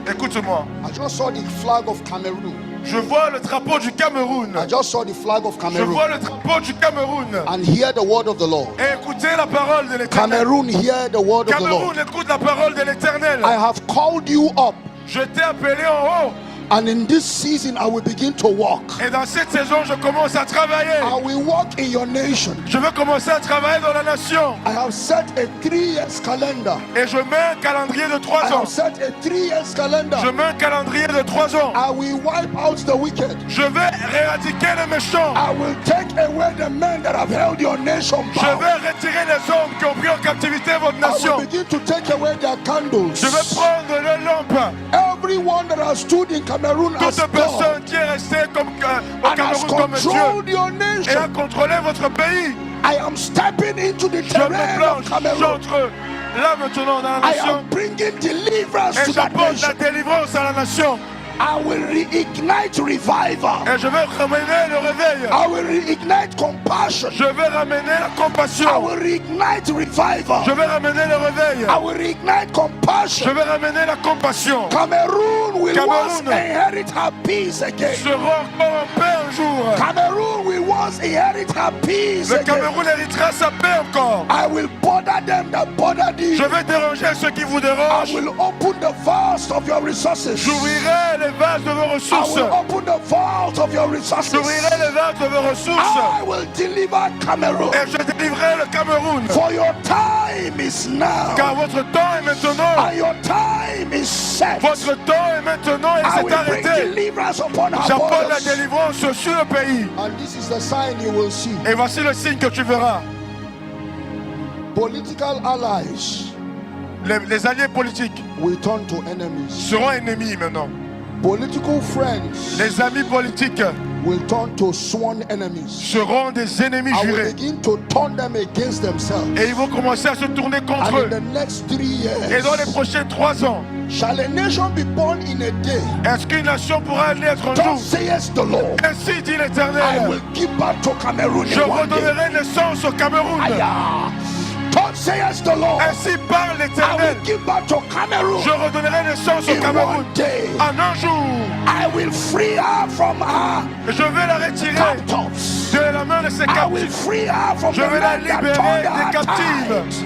Écoute-moi. I just saw the flag of Cameroon. Je vois le drapeau du Cameroun. I just saw the flag of Je Cameroon. vois le drapeau du Cameroun. And hear the word of the Lord. Et écoutez la parole de l'Éternel. Cameroon, hear the word of the Lord. Cameroun, écoute la parole de l'Éternel. I have called you up, Je t'ai appelé en haut. and in this season I will begin to walk. Et dans cette saison, je commence à travailler. I will walk in your nation. Je veux commencer à travailler dans la nation. I have set a 3 years calendar. Et je mets un calendrier de 3 I ans. have set a 3 years calendar. Je mets un calendrier de 3 ans. I will wipe out the wicked. Je vais éradiquer les méchants. I will take away the men that have held your nation Je bound. vais retirer les hommes qui ont pris en captivité votre I nation. will begin to take away their candles. Je vais prendre les lampes. Everyone that has stood in Cameroon as Toute God personne qui est restée comme, au and has Cameroun comme Dieu controlled your et a nation. contrôlé votre pays. I am stepping into the Je me terrain of plonge, Cameroon. j'entre là maintenant dans la I nation am bringing deliverance et to that j'apporte la nation. délivrance à la nation. I will reignite revival. Et je vais ramener le réveil. I will reignite compassion. Je vais ramener la I compassion. will reignite revival. Je vais ramener le réveil. I will reignite Je compassion. vais ramener la compassion. Cameroon will Cameroon once inherit her peace again. Serons encore en paix un jour. Cameroon will once inherit her peace Le again. Cameroun héritera sa paix encore. I will border them that bother thee. Je vais déranger ceux qui vous I dérangent. will open the vaults of your resources. J'ouvrirai les vases de vos I ressources. will open the vault of your resources. J'ouvrirai les vases de vos ressources. I will deliver Cameroon. Et je délivrerai le Cameroun. For your time is now. Car votre temps est maintenant. And your time is set. Votre temps est maintenant et I c'est will bring arrêté. deliverance upon our J'apporte la borders. délivrance sur le pays. And this is the sign you will see. Et voici le signe que tu verras. Political allies Les alliés politiques will turn to enemies. seront ennemis maintenant. Political friends Les amis politiques will turn to sworn enemies. seront des ennemis I will jurés. begin to turn them against themselves. Et ils vont commencer à se tourner contre And in eux. the next 3 Et dans les years, prochains 3 ans, shall a nation be born in a day? est-ce qu'une nation pourra naître un Thus jour? says the Lord. Ainsi dit I l'Éternel. will give back to Cameroon Je in one day. redonnerai naissance au Cameroun. Aya. Thus says the Lord. Ainsi parle I l'Éternel. will give back to Cameroon Je redonnerai naissance au in Cameroun. one day. En un jour, I will free her from her je vais la retirer captives. de la main de ses I will captifs. free her from Je the vais la men that libérer turned des her captives. tight.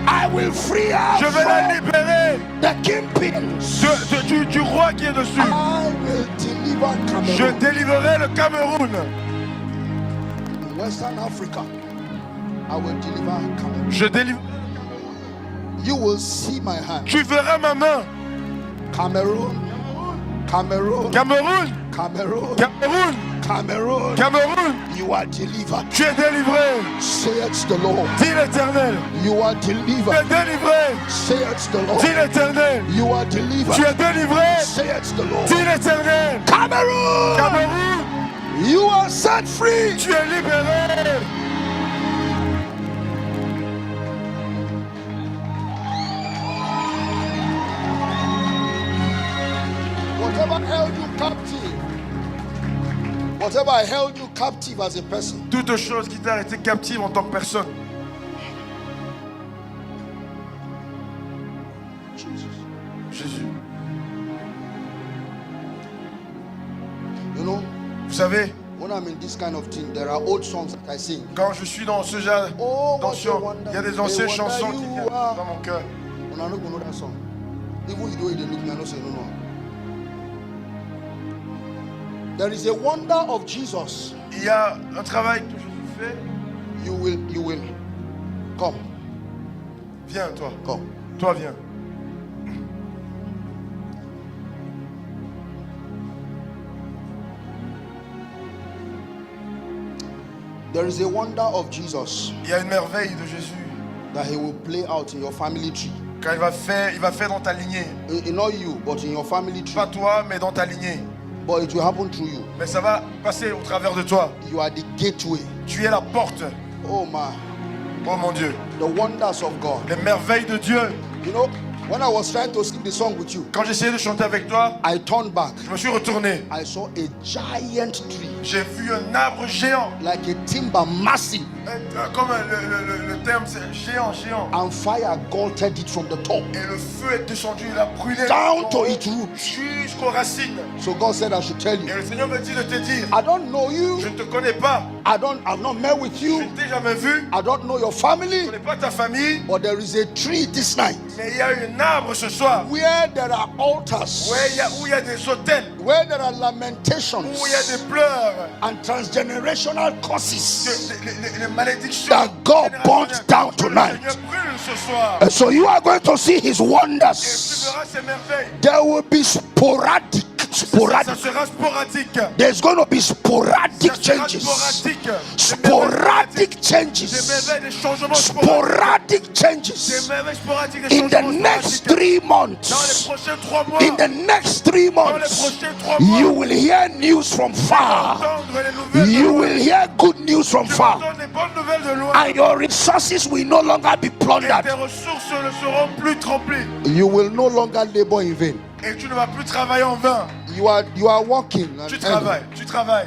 I will free Je her vais la from libérer the kingpins. du roi qui est dessus. I will deliver Je Cameroon. délivrerai le Cameroun. In Western Africa, I will deliver Cameroon. Je délivre. You will see my hand. Tu verras ma main. Cameroon, Cameroon, Cameroun, Cameroon, Cameroun, Cameroon. Cameroun. You are delivered. Tu es délivré. Saith the Lord. Dis l'Éternel. You are Tu es delivered. délivré. Saith the Lord. Dis l'Éternel. You are Tu delivered. es délivré. Saith the Lord. Dis l'Éternel. Cameroon, Cameroun, you are set free. tu es libéré. Whatever held you captive, whatever held you captive as a person, Toute chose qui t'a été captive en tant que personne. Jésus. you know, Vous savez, when I'm in this kind of thing, there are old songs that I sing. quand je suis dans ce genre Oh, what a d'anciens, wonder, il y a des a anciennes wonder chansons qui you viennent are. dans mon cœur. When I don't know that song, even though they look me, I don't say no. There is a wonder of Jesus. Il y a un travail que Jésus fait. You will. Come, Viens, toi. come. Toi, viens. There is a wonder of Jesus Il y a une merveille de Jésus. that he will play out in your family tree. Quand il va faire dans ta lignée. Not you, but in your family tree. Pas toi, mais dans ta lignée. But it will happen through you. Mais ça va passer au travers de toi. You are the gateway. Tu es la porte. Oh my, Oh mon Dieu. the wonders of God. Les merveilles de Dieu. You know, when I was trying to sing the song with you, Quand j'essayais de chanter avec toi, I turned back. je me suis retourné. I saw a giant tree, J'ai vu un arbre géant. like a timber, massive, Comme le terme, c'est géant. and fire gulted it from the top Et le feu est descendu, il a brûlé down to its root. jusqu'aux racines. So God said I should tell Et you, le Seigneur me dit de te dire, I don't know you. je ne te connais pas, I've not met with je you. ne t'ai jamais vu, I don't know your je ne family. connais pas ta famille, But there is a tree this night mais il y a un arbre ce soir where there are altars, où il y a des autels, where there are lamentations où il y a des pleurs, and transgenerational curses. les malédictions. That God générationnelles. burnt down Que le tonight. Seigneur brûle ce soir. And so you are going to see his Et tu wonders. verras ces merveilles. There will be sporadic. Ça Sporadic. sera sporadique. There's going to be sporadic Ça sera changes. sporadique. Sporadic Des changes. merveilles, des changements sporadiques. Sporadic Des changes. merveilles sporadiques, des In the changements next sporadiques. 3 Dans les months. prochains 3 mois. In the next 3 Dans les months. prochains 3 mois. You will hear news from far. Entendre les nouvelles de You loin. will hear good news from Tu vas far. entendre des bonnes nouvelles de loin. And your resources will no longer be Et plundered. tes ressources ne seront plus remplies. You will no longer labor in vain. Et tu ne vas plus travailler en vain. You are working. Tu travailles.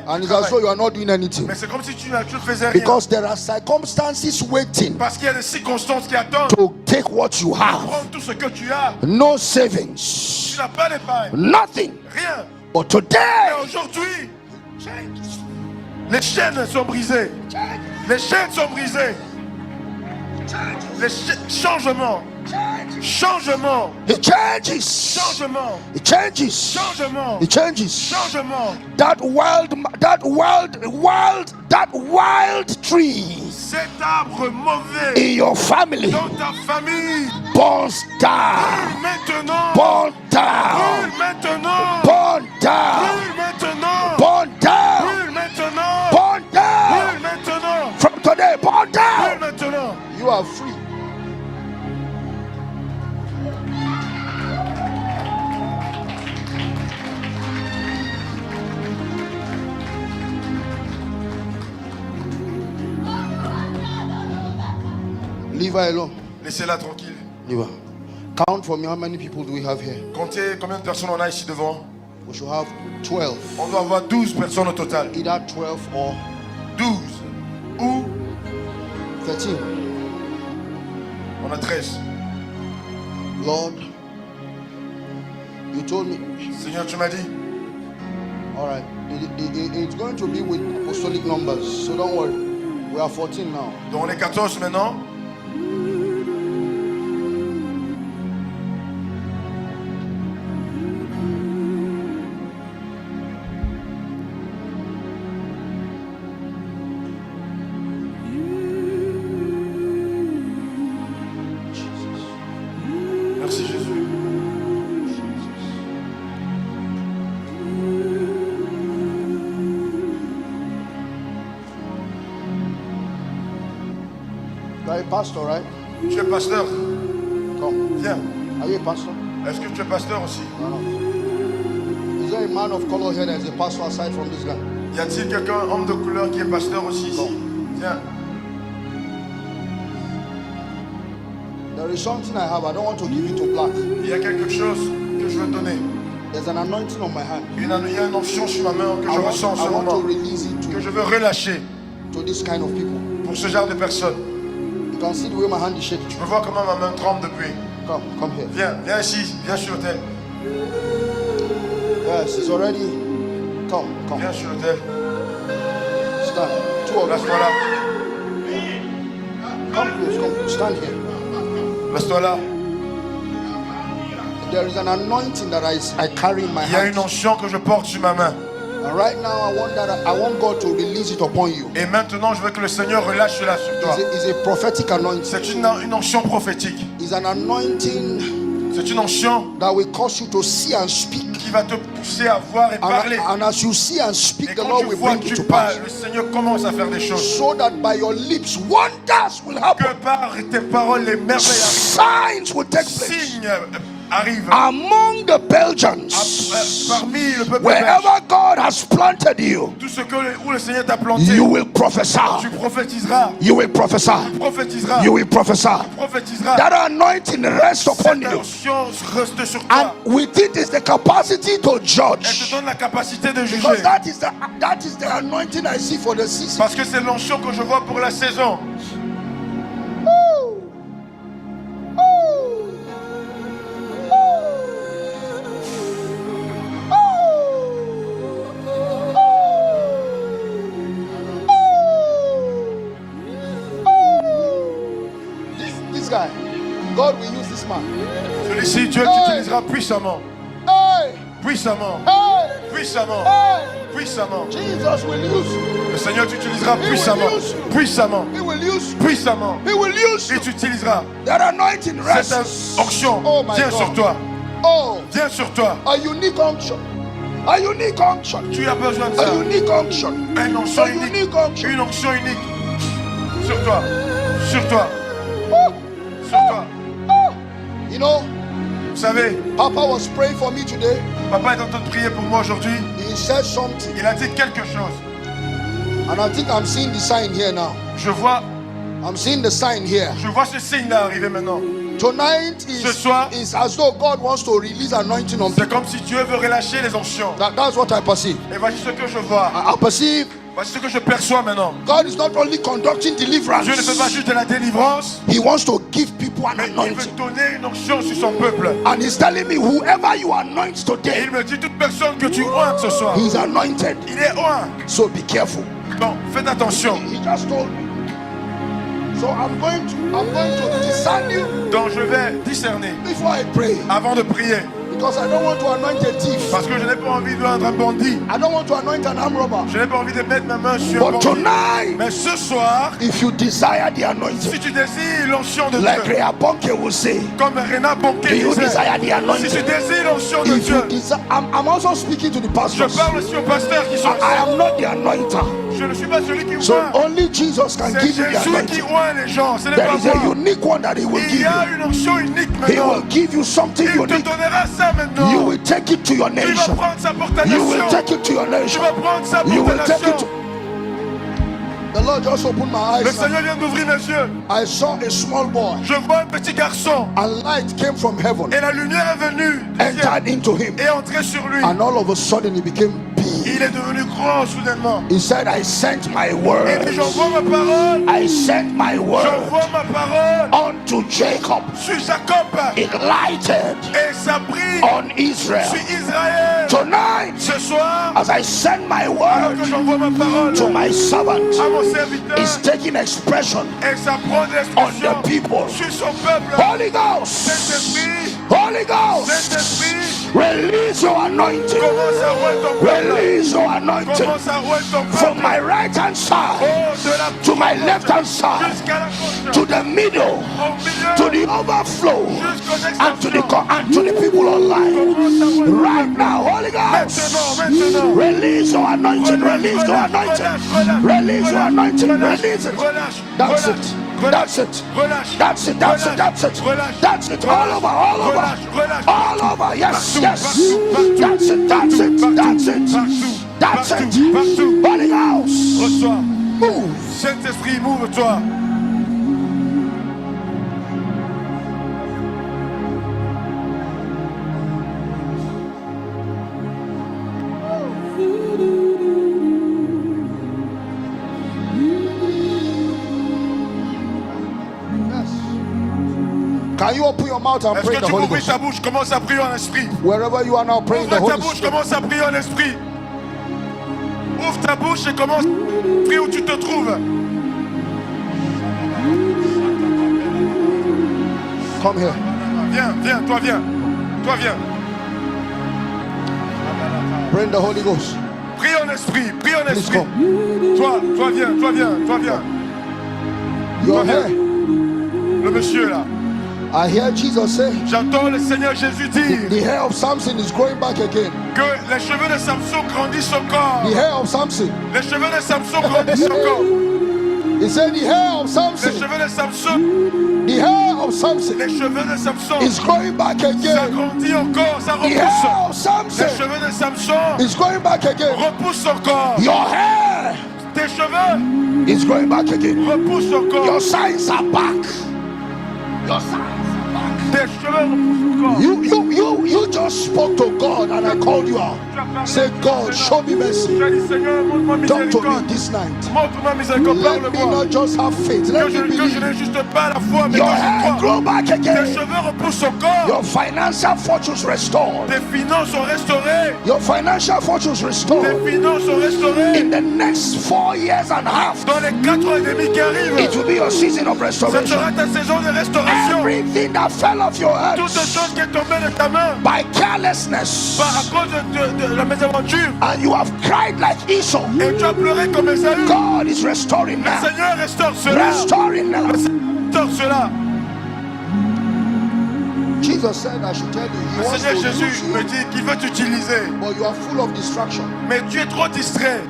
And it's as though you are not doing anything. Mais c'est comme si tu ne faisais rien. Because there are circumstances waiting Parce qu'il y a des circonstances qui attendent. to take what you have. Prends tout ce que tu as. No Tu savings. n'as pas d'épargne. Nothing. Rien. But today, Mais aujourd'hui, les chaînes sont brisées. Les chaînes sont brisées. Les changements. Changement. It changes. Changement. It changes. Changement. It changes. Changement. That wild tree Cet arbre mauvais in your family dans ta famille. burns down. Brûle maintenant. Burn down. Brûle maintenant. Burn down. Brûle maintenant. Burn down. Brûle maintenant. Burn down. Brûle maintenant. From today, burn Brûle down. maintenant. You are free. Leave her alone. Laissez-la tranquille. Leave her. Count for me. How many people do we have here? Comptez combien de personnes on a ici devant. We should have 12. On doit avoir 12 personnes au total. Either 12 or 12 ou 13. on a 13. Lord, you told me. Seigneur, tu m'as dit. All right. It's going to be with apostolic numbers. So don't worry. We are 14 now. Donc on est 14 maintenant. Merci Jésus. You are a pastor, right? Tu es pasteur. Come. Viens. Are you a pastor? Est-ce que tu es pasteur aussi? No, no. Is there a man of color here that is a pastor aside from this guy? Y a-t-il quelqu'un, homme de couleur, qui est pasteur aussi ici? Viens. There is something I have. I don't want to give it to black. Il y a quelque chose que je veux donner. There's an anointing on my hand. Il y a une onction sur ma main que je ressens en ce I want moment. to release it Que je veux relâcher to this kind of people. pour ce genre de personnes. You can see the way my hand is shaking. Tu peux voir comment ma main tremble depuis. Come here. Viens ici, viens sur l'autel. Yes, it's already. Come. Viens sur l'autel. Stand. Two of us. Place-toi là. Come close. Come. Stand here. Place-toi là. There is an anointing that I carry in my Il y a hand. une onction que je porte sur ma main. And right now, I want God to release it upon you. Et maintenant, je veux que le Seigneur relâche cela sur toi. It's a prophetic anointing. C'est une onction prophétique. It's an anointing C'est une onction that will cause you to see and speak. qui va te pousser à voir et parler. And as you see and speak, Et the quand Lord tu will vois bring que it tu to pass. parles, le Seigneur commence à faire des choses. So that by your lips, wonders will happen. Que par tes paroles, les merveilles Signs will take arrivent. place. Signes arrivent. Among the Belgians, Parmi le peuple belge, wherever God has planted you, tout ce que où le Seigneur t'a planté, you will prophesy. tu prophétiseras. You will prophesy. Tu prophétiseras. You will prophesy. Tu prophétiseras. That anointing rests upon Cette you. onction reste sur And toi. with it is the capacity to Elle te judge. donne la capacité de Because juger. that is the anointing I see for the season. Parce que c'est l'onction que je vois pour la saison. Ooh. Ooh. This guy, God will use this man. Celui-ci, Dieu t'utilisera puissamment. Hey, Puissamment. hey, Puissamment. hey. Puissamment. Jesus will use you. Le Seigneur t'utilisera puissamment. Puissamment. He will use you. Puissamment. He will use you. Il t'utilisera. That anointing Cette rests. onction Oh my vient God. sur toi. Oh, Viens sur toi. a unique unction. A unique unction. Tu as besoin de ça. A unique unction. Une onction A unique. unique unction. Une onction unique. Sur toi. Sur toi. Oh, Sur toi. oh. You know, Vous savez, Papa was praying for me today. papa est en train de prier pour moi aujourd'hui. He said something. Il a dit quelque chose. And I think I'm seeing the sign here now. I'm seeing the sign here. Je vois ce signe-là arriver maintenant. Tonight Ce soir, is as though God wants to release anointing on c'est people. comme si Dieu veut relâcher les onctions. That's what I perceive. Et voici ce que je vois. I perceive Voici ce que je perçois maintenant. God is not only conducting deliverance. Dieu ne fait pas juste de la délivrance, He wants to give people an mais il veut anointing. donner une onction sur son peuple. And he's telling me, whoever you anoint Et today, il me dit, toute personne que tu ointes ce soir, he's anointed. il est oint. So be careful. Donc, faites attention. He just told me. So I'm going to discern you. Donc je vais discerner Before I pray, avant de prier. because I don't want to anoint a thief. Parce que je n'ai pas envie de rendre un bandit. I don't want to anoint an arm robber. Je n'ai pas envie de mettre ma main sur un But bandit. tonight, Mais ce soir, if you desire the si anointing, tu désires l'onction de like Dieu, Rehabonke will say, comme Réna Bonquet do you disait, desire the si tu anointing? désires l'onction de If you Dieu, desire, I'm also speaking to the je pastors. parle aussi aux pasteurs qui sont I ici. am not the anointer. Je ne suis pas celui qui So oint. only Jesus can C'est give you the Jésus qui anointing. oint les gens. Ce n'est There pas is a moi. unique one that he will Il give y a you. une onction unique He maintenant. will give you something Il te unique. donnera ça You maintenant. will take it to your Tu vas nation. prendre ça pour ta You will nation. take it to your Tu nation. vas prendre ça You pour ta will take it nation. to... The Lord just opened my Le eyes. Seigneur vient d'ouvrir mes yeux. I saw a small boy, Je vois un petit garçon. and light came from heaven, Et la lumière est venue du ciel entered into him, et est entrée sur lui. and all of a sudden he became big. Il est devenu grand soudainement. He said, I sent my Et word. puis j'envoie ma parole. I sent my word J'envoie ma parole unto Jacob. sur Jacob. It lighted Et ça brille on Israel. sur Israël. Tonight, Ce soir, as I send my alors word que j'envoie ma parole to my servant, à mon serviteur, is taking expression et ça prend de on l'expression the people. sur son peuple. Holy Ghost, Saint-Esprit, Holy Ghost, Saint-Esprit, release your anointing. commence à rouler ton peuple. Release your anointing Commence à rouler ton from peuple. my right hand side Oh, de la to my left hand side, jusqu'à la gauche, to the middle, au milieu, to the overflow, jusqu'aux and to the extensions. and to the people online. Commence à rouler ton Right peuple. now, Holy Ghost, Maintenant. release your anointing, release your anointing, release your anointing, release it. That's it. That's it. That's it. That's it. That's it. That's it. All over. All over. All over. Yes. Yes. That's it. That's it. That's it. That's it. Holy Ghost. Reçois. Move. Saint-Esprit, mouve-toi. Yes. Can you open your mouth and Est-ce pray que the tu peux Holy ouvrir Ghost? ta bouche? Commence à prier en esprit. Wherever you are now, praying the Ouvre ta Holy bouche, Spirit. commence à prier en esprit. Ouvre ta bouche et commence à prier où tu te trouves. Come here. Viens, viens, toi viens. Toi viens. Pray the Holy Ghost. Prie en esprit, prie en Please esprit. come. Toi viens, toi viens, toi viens. You're Come here. here. Le monsieur là. I hear Jesus say, J'entends le Seigneur Jésus dire the hair of Samson is growing back again. que les cheveux de Samson grandissent encore. The hair of Samson. Les cheveux de Samson grandissent encore. He said, the hair of Les Samson. cheveux de Samson, The hair of Samson les cheveux de Samson, is growing back ça again. grandit encore, ça The hair repousse. of Les Samson cheveux de Samson is growing back again. repoussent encore. Your hair Tes cheveux is growing back again. repoussent Your encore. signs are back. Your signs are back. Tes cheveux repoussent encore. You just spoke to God and I called you out. Say, God, show me mercy. Tu as dit, Seigneur, montre-moi Talk to me miséricorde. this night. Montre-moi miséricorde, Let me parle-moi. not just have faith. Let Que me je believe. n'ai juste pas la foi, mais Your que hair je crois. grow back Tes again. cheveux repoussent encore. Your financial fortunes restored. Tes finances sont restaurées. Your financial fortunes Tes restored. finances sont restaurées. In the next 4 years and a half, Dans les 4 ans et demi qui it arrivent, will be your season of ça restoration. sera ta saison de restauration. Everything that fell off your Toute hands chose qui est tombée de ta main by carelessness, à cause de la mésaventure, and you have cried like Esau, et tu as pleuré comme Esaü, God is restoring le now. Seigneur restaure cela. Restoring now. Le Seigneur restaure cela. Jesus said, I should tell you, He Le wants to Seigneur Jésus use me you, dit qu'il veut t'utiliser, but you are full of distraction. mais tu es trop distrait.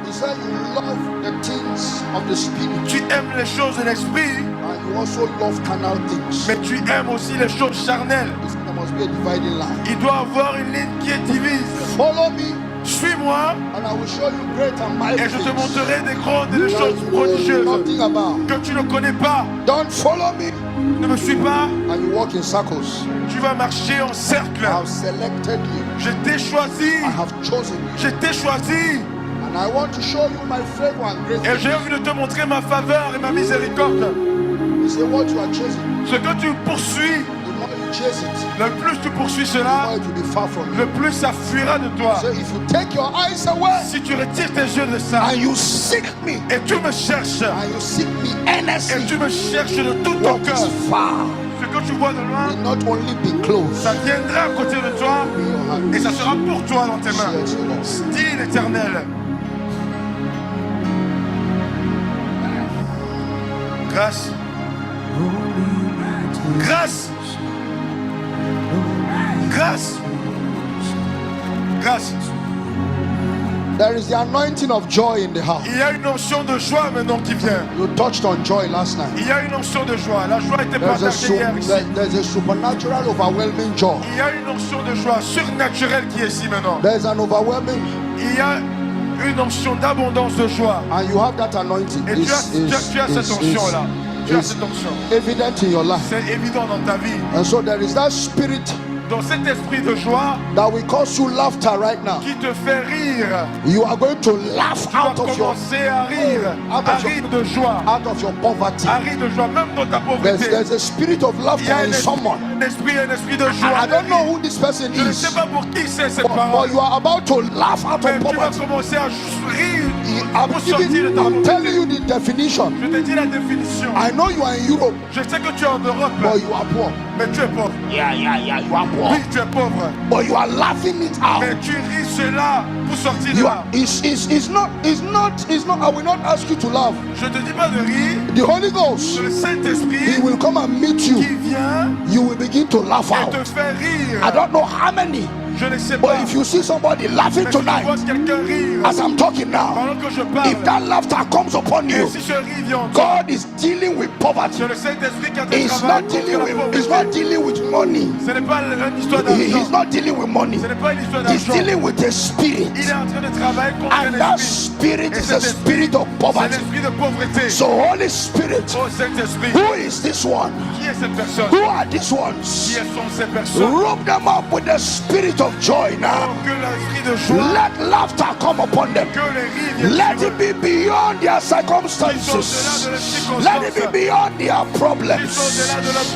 He said you love the things of the spirit, Tu aimes les choses de l'esprit, and you also love carnal things. mais tu aimes aussi les choses charnelles. He said there must be a dividing line. Il doit avoir une ligne qui est divise. Follow me, Suis-moi and I will show you great and mighty et je te things montrerai des grandes et des that choses you know prodigieuses nothing about. que tu ne connais pas. Don't follow me, Ne me suis pas, and you walk in circles. tu vas marcher en cercle. I have selected you. Je t'ai choisi. I have chosen you. Je t'ai choisi. And I want to show you my favor and grace. Et j'ai envie de te montrer ma faveur et ma miséricorde. You say what you are chasing, Ce que tu poursuis, the more you you chase it, le plus tu poursuis the cela, more it will be far from le you. plus ça fuira de toi. So if you take your eyes away Si tu retires tes yeux de ça, and you seek me, et tu me cherches, and you seek me et earnestly, tu me cherches de tout ton what cœur, is far ce que tu vois de loin, will not only be close, ça viendra à côté de toi, in your hand. et ça sera pour toi dans tes mains. Says the Lord. Dis l'Éternel. Grâce. Grâce. Grâce. Grâce. There is the anointing of joy in the house. Il y a une notion de joie maintenant qui vient. You touched on joy last night. Il y a une notion de joie. La joie était There's a, partagée hier ici. there's a supernatural, overwhelming joy. Il y a une notion de joie surnaturelle qui est ici maintenant. There's an overwhelming, Il y a une notion d'abondance de joie. and you have that anointing. Et tu as cette onction-là. Tu as cette onction. Evident in your life. C'est évident dans ta vie. And so there is that spirit Dans cet esprit de joie that will cause you laughter right now. qui te fait rire. You are going to laugh Tu vas out of your commencer à rire. Out À of your- rire de joie. out of your poverty. À rire de joie, même dans ta pauvreté. There's a spirit of Il y a laughter in someone. un esprit de joie. I don't know who this person Je ne is, sais pas pour qui c'est cette but parole. you are about to laugh out Mais of tu vas poverty. commencer à rire I'm, pour sortir de ta I'm pauvreté. telling you the definition. Je te dis la définition. I know you are in Europe, Je sais que tu es en Europe, but you are poor. mais tu es pauvre. You are poor. Oui, tu es pauvre. But you are laughing it out. Mais tu ris cela pour sortir de You là. are, it's not, I will not ask you to laugh. Je te dis pas de rire. The Holy Ghost, Le He Saint-Esprit will come and meet qui you. vient You will begin to laugh et out. te fait rire. I don't know how many, Je ne sais pas. but if you see somebody laughing Mais si tu vois tonight, quelqu'un rire as I'm talking now, pendant que je parle, if that laughter comes upon et you, si ce rire vient en toi, God is dealing with poverty. c'est le Saint-Esprit qui a fait He's travail not contre dealing la with, pauvreté. he's not dealing with money. Ce n'est pas une histoire He's d'argent. not dealing with money. Ce n'est pas une histoire He's d'argent. dealing with a spirit. Il est en train de travailler contre And that l'esprit. spirit Et is a cet esprit, spirit of c'est poverty. l'esprit de pauvreté. So Holy Spirit, Oh Saint-Esprit, who is this one? qui est cette personne? Who are these Qui ones? sont ces personnes? Rub them up with the spirit of joy now. Que l'esprit de joie, Let laughter come upon them. que les rires viennent Let sur it eux. be beyond their circumstances. Let it be beyond their problems.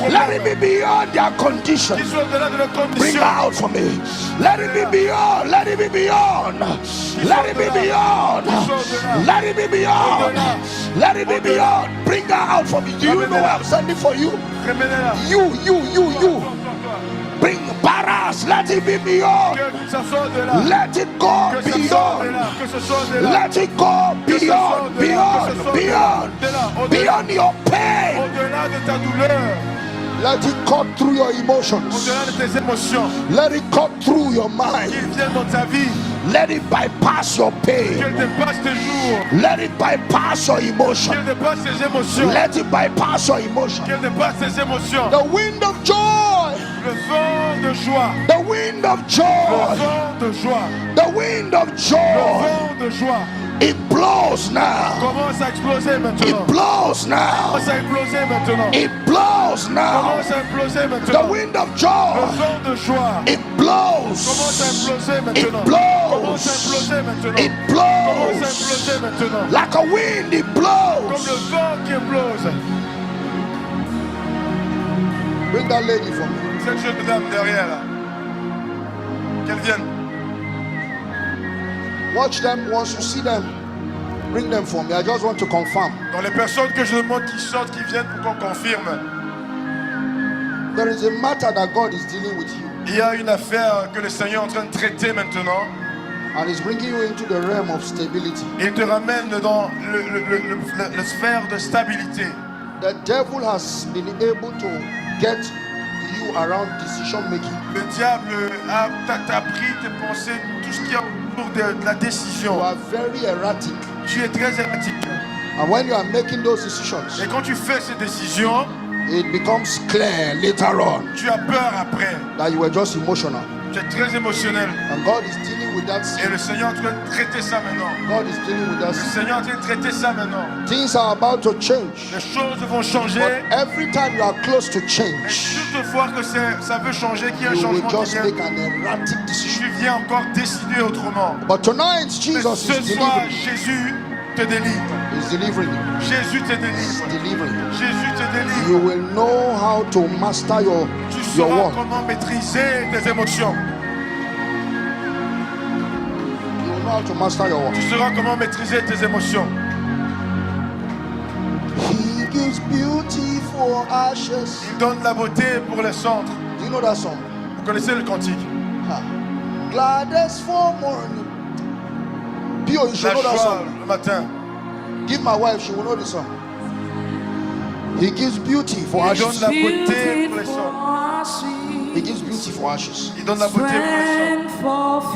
Let it be beyond their Qui conditions. sont au-delà de leurs Bring conditions. her out for me. Let it be beyond. Let it be beyond. Let it be beyond. Let it be beyond. Let it be beyond. Bring her out for me. Do you know where I'm standing for you? Remets-les-la. You. Bring Barras. Let it be beyond. Que ça sorte de là. Let it go Que ça sorte de beyond. là. Que ce soit de là. Let it go beyond. Beyond your pain. Au-delà de ta douleur. Let it cut through your emotions. Au-delà de tes émotions. Let it cut through your mind. Qu'ils viennent dans ta vie. Let it bypass your pain. Qu'elles dépassent tes jours. Let it bypass your emotion. Qu'elles dépassent tes émotions. Let it bypass your emotion. Qu'elles dépassent tes émotions. The wind of joy. Le vent de joie. The wind of Le joy. vent de joie. The wind of Le joy. vent de joie. It blows now. Commence à exploser It maintenant. blows now. Commence à exploser maintenant. It blows now. Commence à exploser The maintenant. wind of Le joy. vent de joie. It Commence à blows. exploser It maintenant. Commence à exploser blows. maintenant. It Commence à blows. exploser maintenant. Like a wind, it Comme blows. le vent qui explose. Bring that lady for me. Cette jeune dame derrière là. Qu'elle vienne. Watch them. Once you see them, bring them for me. I just want to confirm. Dans les personnes que je demande qui sortent, qui viennent pour qu'on confirme. There is a matter that God is dealing with you, Il y a une affaire que le Seigneur est en train de traiter maintenant. and is bringing you into the realm of stability. Il te ramène dans le sphère de stabilité. The devil has been able to get you around decision making. Le diable t'a pris tes pensées, tout ce qui est autour de la You décision. are very erratic, Tu es très erratique. and when you are making those decisions, Et quand tu fais ces décisions, it becomes clear later on tu as peur après. that you were just emotional. Tu es très émotionnel. And God is dealing with that Et sin. le Seigneur est en train de traiter ça maintenant. God is dealing with that Le sin. Seigneur est en train de traiter ça maintenant. Things are about to change, Les choses vont changer. but every time you are close to Et change, toutefois que ça veut changer, qu'il y a un you will changement qui just vient, make an erratic decision. tu viens encore décider autrement. But tonight, Mais Jesus ce is soir, delivering. Jésus te délivre. He's delivering you. Jésus te He's délivre. delivering you. Jésus te délivre. You will know how to master your Tu your sauras what? comment maîtriser tes émotions. You will know how to master your what? Tu sauras comment maîtriser tes émotions. He gives beauty for ashes. Il donne la beauté pour les cendres. Do you know that song? Vous connaissez le cantique? Gladness for morning. Pio, you should La know that joie song. le matin. Give my wife, she will know the song. He gives beauty for Il donne ashes. la beauté pour les cendres. He gives beauty for ashes. Il donne la beauté pour les cendres.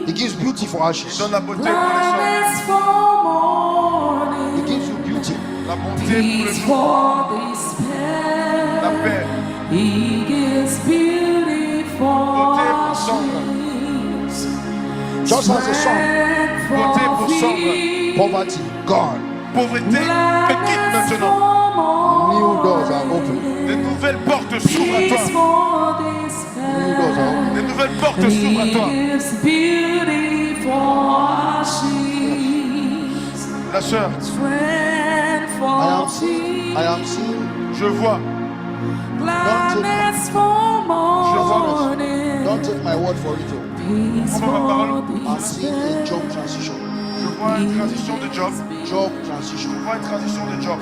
He gives beauty for Il ashes. donne la beauté pour les cendres. He gives you beauty. La bonté pour le jour. La paix. Beauté pour cendre. Just as a song, Beauté pour cendre. poverty gone. Pauvreté te quitte maintenant. New doors are open. De nouvelles portes s'ouvrent à toi. New doors are open. De nouvelles portes s'ouvrent à toi. La sœur, I am seeing. je vois. Don't take my word for it. Prends ma parole. I'm seeing a job transition. Je vois une transition de job. Job transition. Je vois une transition de job.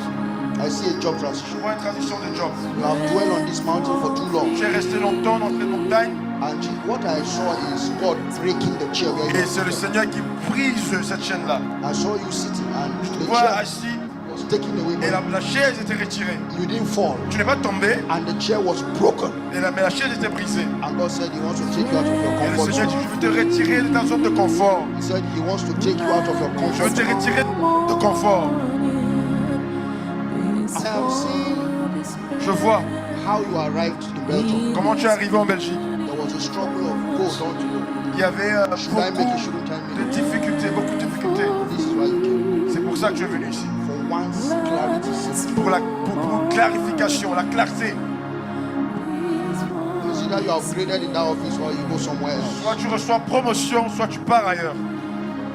I see a job Je transition. vois une transition de job. You have dwelled on this mountain for too long. J'ai resté longtemps dans cette montagne And what I saw is God breaking the chair where you et c'est le Seigneur qui brise cette chaîne-là. I saw you sitting and Je the vois chair assis was taken away. et la chaise était retirée. You didn't fall. Tu n'es pas tombé And the chair was broken. mais la chaise était brisée. And God said He wants to take you out of your Et le comfort Seigneur dit, zone. je veux te retirer de ta zone de confort. He said He wants to take you out of your Je comfort veux te zone. retirer de confort. I am seeing Je vois how you arrived to Belgium. comment tu es arrivé en Belgique. There was a struggle of go, don't you know? Il y avait Should I make it? Shouldn't I de make it? difficultés, beaucoup de difficultés. This is why you came. C'est pour ça que je suis venu ici. For once, clarity. Pour clarification, la clarté. It's either you are upgraded in that office or you go somewhere else. Soit tu reçois promotion, soit tu pars ailleurs.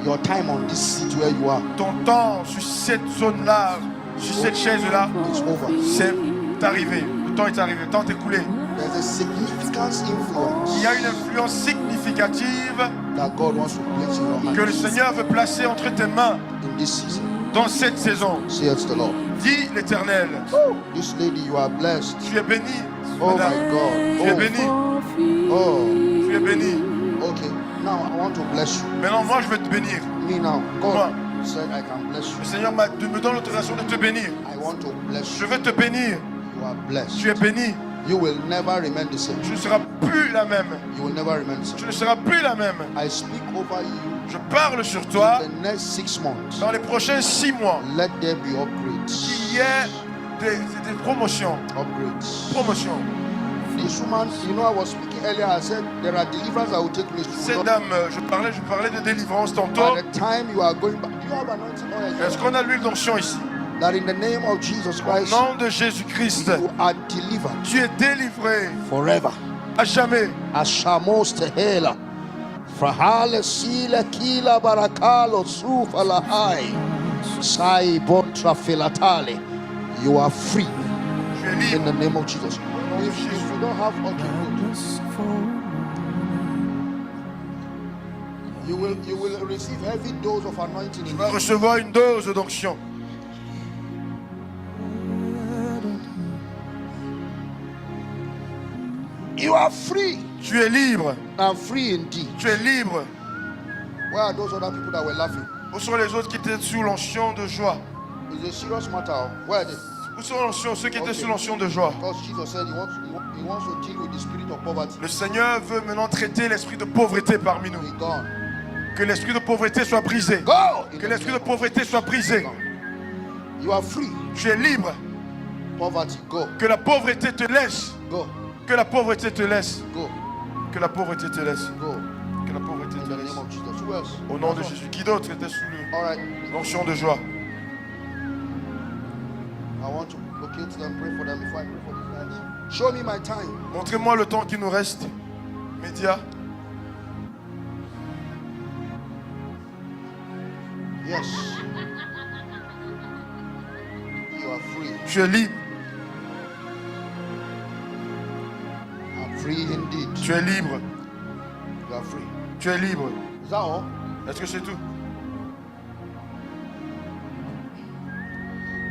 Your time on this seat where you are Ton temps sur cette zone-là, sur cette chaise-là, is over. c'est arrivé. Le temps est arrivé, le temps est écoulé. There's a significant influence Il y a une influence significative that God wants to place in your que le hands Seigneur veut placer entre tes mains in this season. dans cette saison. Says the Lord. Dis l'Éternel, This lady, you are blessed. tu es béni. Oh Madame. my Tu es God. béni. Oh, Tu es béni. okay. Now I want to bless you. Maintenant, moi, je vais te bénir. Me now. God Moi. said I can bless Le you. Seigneur me donne l'autorisation de te bénir. I want to bless Je you. veux te bénir. You are blessed. Tu es béni. You will never remain the same. Tu ne seras plus la même. You will never remain the same. Tu ne seras plus la même. I speak over you. Je parle sur toi. In the next 6 months, Dans les prochains 6 mois, let there be upgrades. qu'il y ait des promotions. Upgrades. Promotions. This woman, you know, I was speaking earlier. I said there are deliverance that will take place. You will Cette not- dame, je parlais de délivrance tantôt. By the time you are going back, do you have anointing oil? Est-ce qu'on a l'huile d'onction ici? That in the name of Jesus Au Christ, nom de Jésus-Christ, you are delivered tu es délivré forever. à jamais. Ashamos tehela. Frahale sila kila barakalo sufa lahai. Sai bontra filatale. You are free Tu es in libre. the name of Jesus. If you don't have okay, good. You will receive heavy dose of anointing. Tu vas recevoir une dose d'onction. You are free. Tu es libre. I'm free indeed. Tu es libre. Where are those other people that were laughing? Où sont les autres qui étaient sous l'onction de joie? It's a serious matter. Where are they? Où sont l'onction, ceux qui étaient Okay. sous l'onction de joie? Because Jesus said he wants to deal with the spirit of poverty. Le Seigneur veut maintenant traiter l'esprit de pauvreté parmi nous. Be gone. Que l'esprit de pauvreté soit brisé. Go! In Que the l'esprit de name of pauvreté soit brisé. Jesus. You are free. Tu es libre. Poverty, go. Que la pauvreté te laisse. Go. Que la pauvreté te laisse. Go. Que la pauvreté te laisse. Go. Que la pauvreté In te the laisse. name of Jesus. Who else? Au nom de That's all. Jésus. Qui d'autre était sous All right. l'onction de joie? I want to locate them, pray for them before I pray for these guys. Show me my time. Montrez-moi le temps qui nous reste. Média. Yes. You are free. Tu es libre. free indeed. Tu es libre. You are free. Tu es libre. Is that all? Est-ce que c'est tout?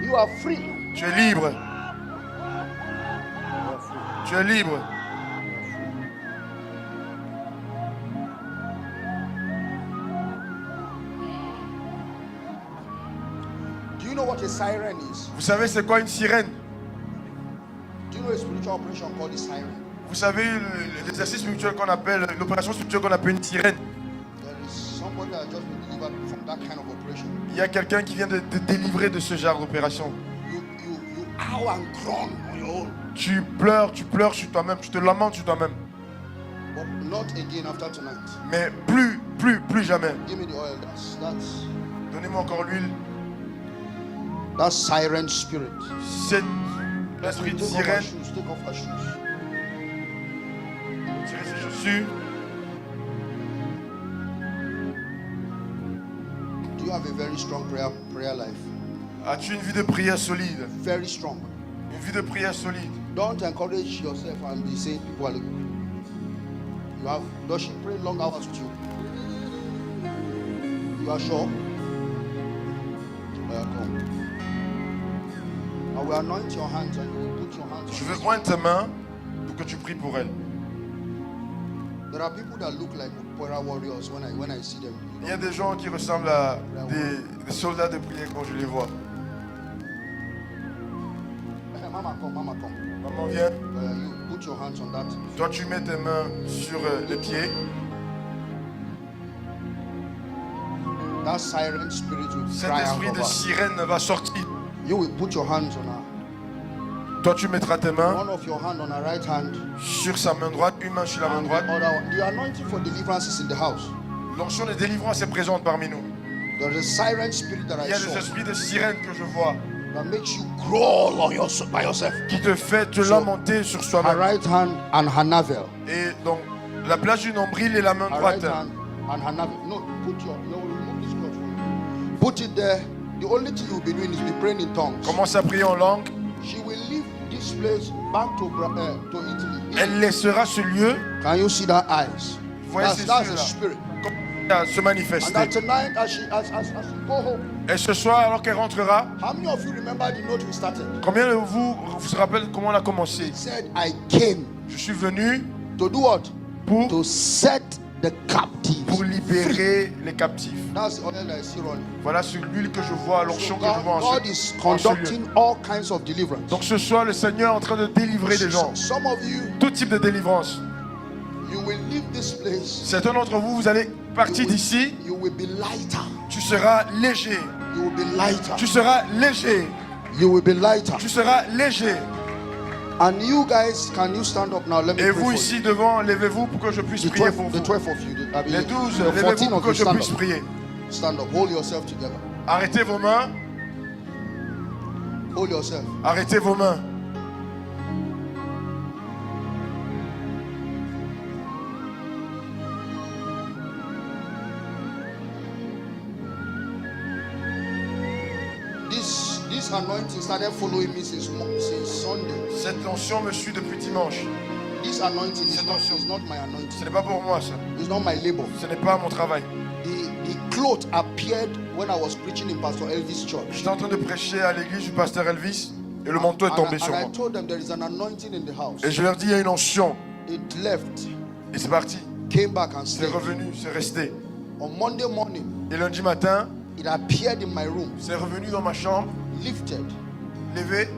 You are free. Tu es libre. You are free. Tu es libre. Do you know what a siren is? Vous savez c'est quoi une sirène? Do you know a spiritual operation called a siren? Vous savez l'exercice spirituel qu'on appelle, l'opération spirituelle qu'on appelle une sirène. There is somebody that has just been delivered from that kind of operation. Il y a quelqu'un qui vient de te délivrer de ce genre d'opération. You howl and groan on your own. Tu pleures sur toi-même, tu te lamentes sur toi-même. But not again after tonight. Mais plus jamais. Give me the oil. That's Donnez-moi encore l'huile. that siren spirit. C'est l'esprit de Take off her sirène. shoes. Take off her shoes. Tirez ses chaussures. Do you have a very strong prayer life? As-tu une vie de prière solide? Very strong. Une vie de prière solide. Don't encourage yourself and be saying people are looking. You have. Does she pray long hours with you? You are sure? Come. I will anoint your hands and you will put your hands Je on veux this. oindre tes mains pour que tu pries pour elle. There are people that look like prayer warriors when I see them. Il y a des gens qui ressemblent à des soldats de prière quand je les vois. Mama come. Maman, viens. You put your hands on that. Toi, tu mets tes mains sur les pieds. That siren spirit will Cet cry out esprit of de her. sirène va sortir. You will put your hands on her. Toi, tu mettras tes mains One of your hand on her right hand. sur sa main droite, une main sur la main And droite. the other one. The anointing for deliverance is in the house. L'onction de délivrance est présente parmi nous. There is a siren spirit that Il I y a des saw esprits de sirène que je vois that makes you crawl on by yourself. qui te fait te So, lamenter sur Her soi-même. right hand and her navel. Et donc, la place du nombril et la main Her droite. right hand and her navel. No, remove this cloth. Put it there. The only thing you'll be doing is be praying in tongues. Commence à prier en langue. She will leave this place back to Italy. Elle laissera ce lieu. Can you see that eyes? Voyez ces That's the yeux-là. spirit. À se And manifester. that tonight, as you go home, Et ce soir, alors qu'elle rentrera, how many of you remember the note we started? combien de vous vous rappelez comment on a commencé? It said, I came Je suis venu to do what? pour To set the captives. libérer les captifs. That's the oil that I see running. Voilà sur l'huile que je vois, So l'onction que je vois en God ce, is en ce lieu. conducting all kinds of deliverance. Donc ce soir, le Seigneur est en train de délivrer des gens. Some of you, Tout type de délivrance. you will leave this place. Certains d'entre vous, vous allez partir d'ici. You will be lighter. Tu seras léger. You will be lighter. Tu seras léger. You will be lighter. Tu seras léger. And you guys, can you stand up now? Let me Et pray vous for ici devant, levez-vous pour que je puisse you. prier pour The vous. 12 of you. Les 12, the 14 levez-vous pour of que you, je stand puisse up. prier. Stand up. Hold yourself together. Arrêtez vos mains. Hold yourself. Arrêtez vos mains. This anointing started following me since Sunday. Cette onction me suit depuis dimanche. This anointing is Cette not, onction. is not my Ce anointing. n'est pas pour moi ça. It's not my labor. Ce n'est pas mon travail. The cloth appeared when I was preaching in Pastor Elvis' church. J'étais en train de prêcher à l'église du pasteur Elvis et le manteau est tombé sur And I moi. told them there is an anointing in the house. Et je leur dis il y a une onction. It left, Et c'est parti. came back and C'est stayed. revenu, c'est resté. On Monday morning, Et lundi matin, it appeared in my room, c'est revenu dans ma chambre, lifted. levé.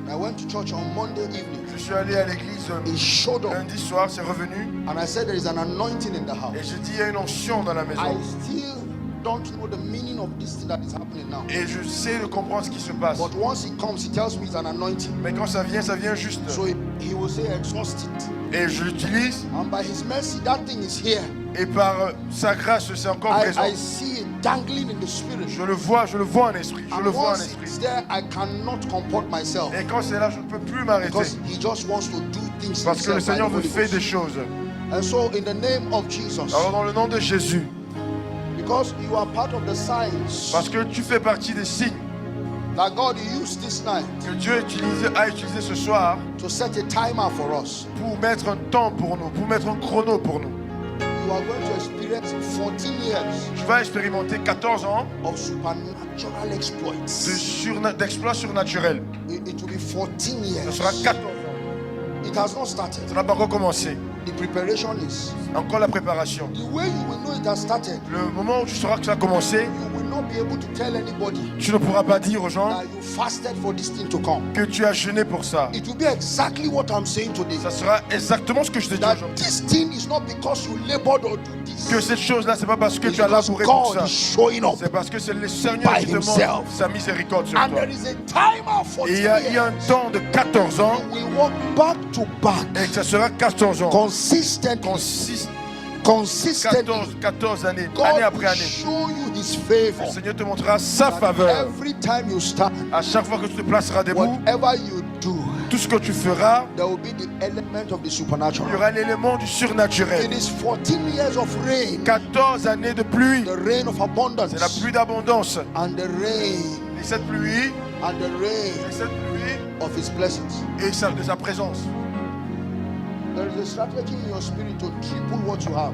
I went to church on Monday evening. Je suis allé à l'église It showed up. lundi soir, c'est revenu. And I said there is an anointing in the Et house. je dis il y a une onction dans la I maison. still don't know the meaning of this thing that is happening now. Et je sais de comprendre ce qui se passe. But once it comes, he tells me it's an anointing. Mais quand ça vient juste. So he will say, exhaust it. Et je l'utilise. And by his mercy, that thing is here. Et par sa grâce, c'est encore présent. I see it dangling in the spirit. Je le vois en esprit. Je le And vois en once esprit. it's there, I cannot comport myself. Et quand c'est là, je ne peux plus m'arrêter. Because he just wants to do things Parce que le himself by Seigneur the veut Holy faire Ghost. des choses. And so in the name of Jesus, Alors dans le nom de Jésus, because you are part of the signs parce que tu fais partie des signes that God used this night que Dieu a utilisé ce soir to set a timer for us. pour mettre un temps pour nous, pour mettre un chrono pour nous. You are going to experience 14 years Tu vas expérimenter 14 ans of supernatural exploits. d'exploits surnaturels. It will be 14 Ce years. sera 14 ans. It has not started. Ça n'a pas recommencé. The preparation is. Encore la préparation. The way you will know it has started, Le moment où tu sauras que ça a commencé, you will not be able to tell anybody tu ne pourras pas dire aux gens that you fasted for this thing to come. que tu as jeûné pour ça. It will be exactly what I'm saying today. Ça sera exactement ce que je te dis That aujourd'hui. this thing is not because you labored or do this. Que cette chose-là, c'est pas parce que It's tu as because labouré pour God ça. is showing up. C'est parce que c'est le Seigneur By qui te himself. montre sa miséricorde sur And toi. there is a timer for Et il y a un years. temps de 14 ans We walk back to back et que ça sera 14 ans. consistently. 14 années, année God après will année. show you His Le favor. Seigneur te montrera sa That faveur. every time you stand, À chaque fois que tu te placeras debout, whatever you do, tout ce que tu feras, there will be the element of the il y supernatural. aura l'élément du It surnaturel. is 14 years of rain, 14 années de pluie. the rain of abundance, C'est la pluie d'abondance. and the rain, Et cette pluie, and the rain et cette pluie, of His blessings. et de sa présence. There is a strategy in your spirit to triple what you have.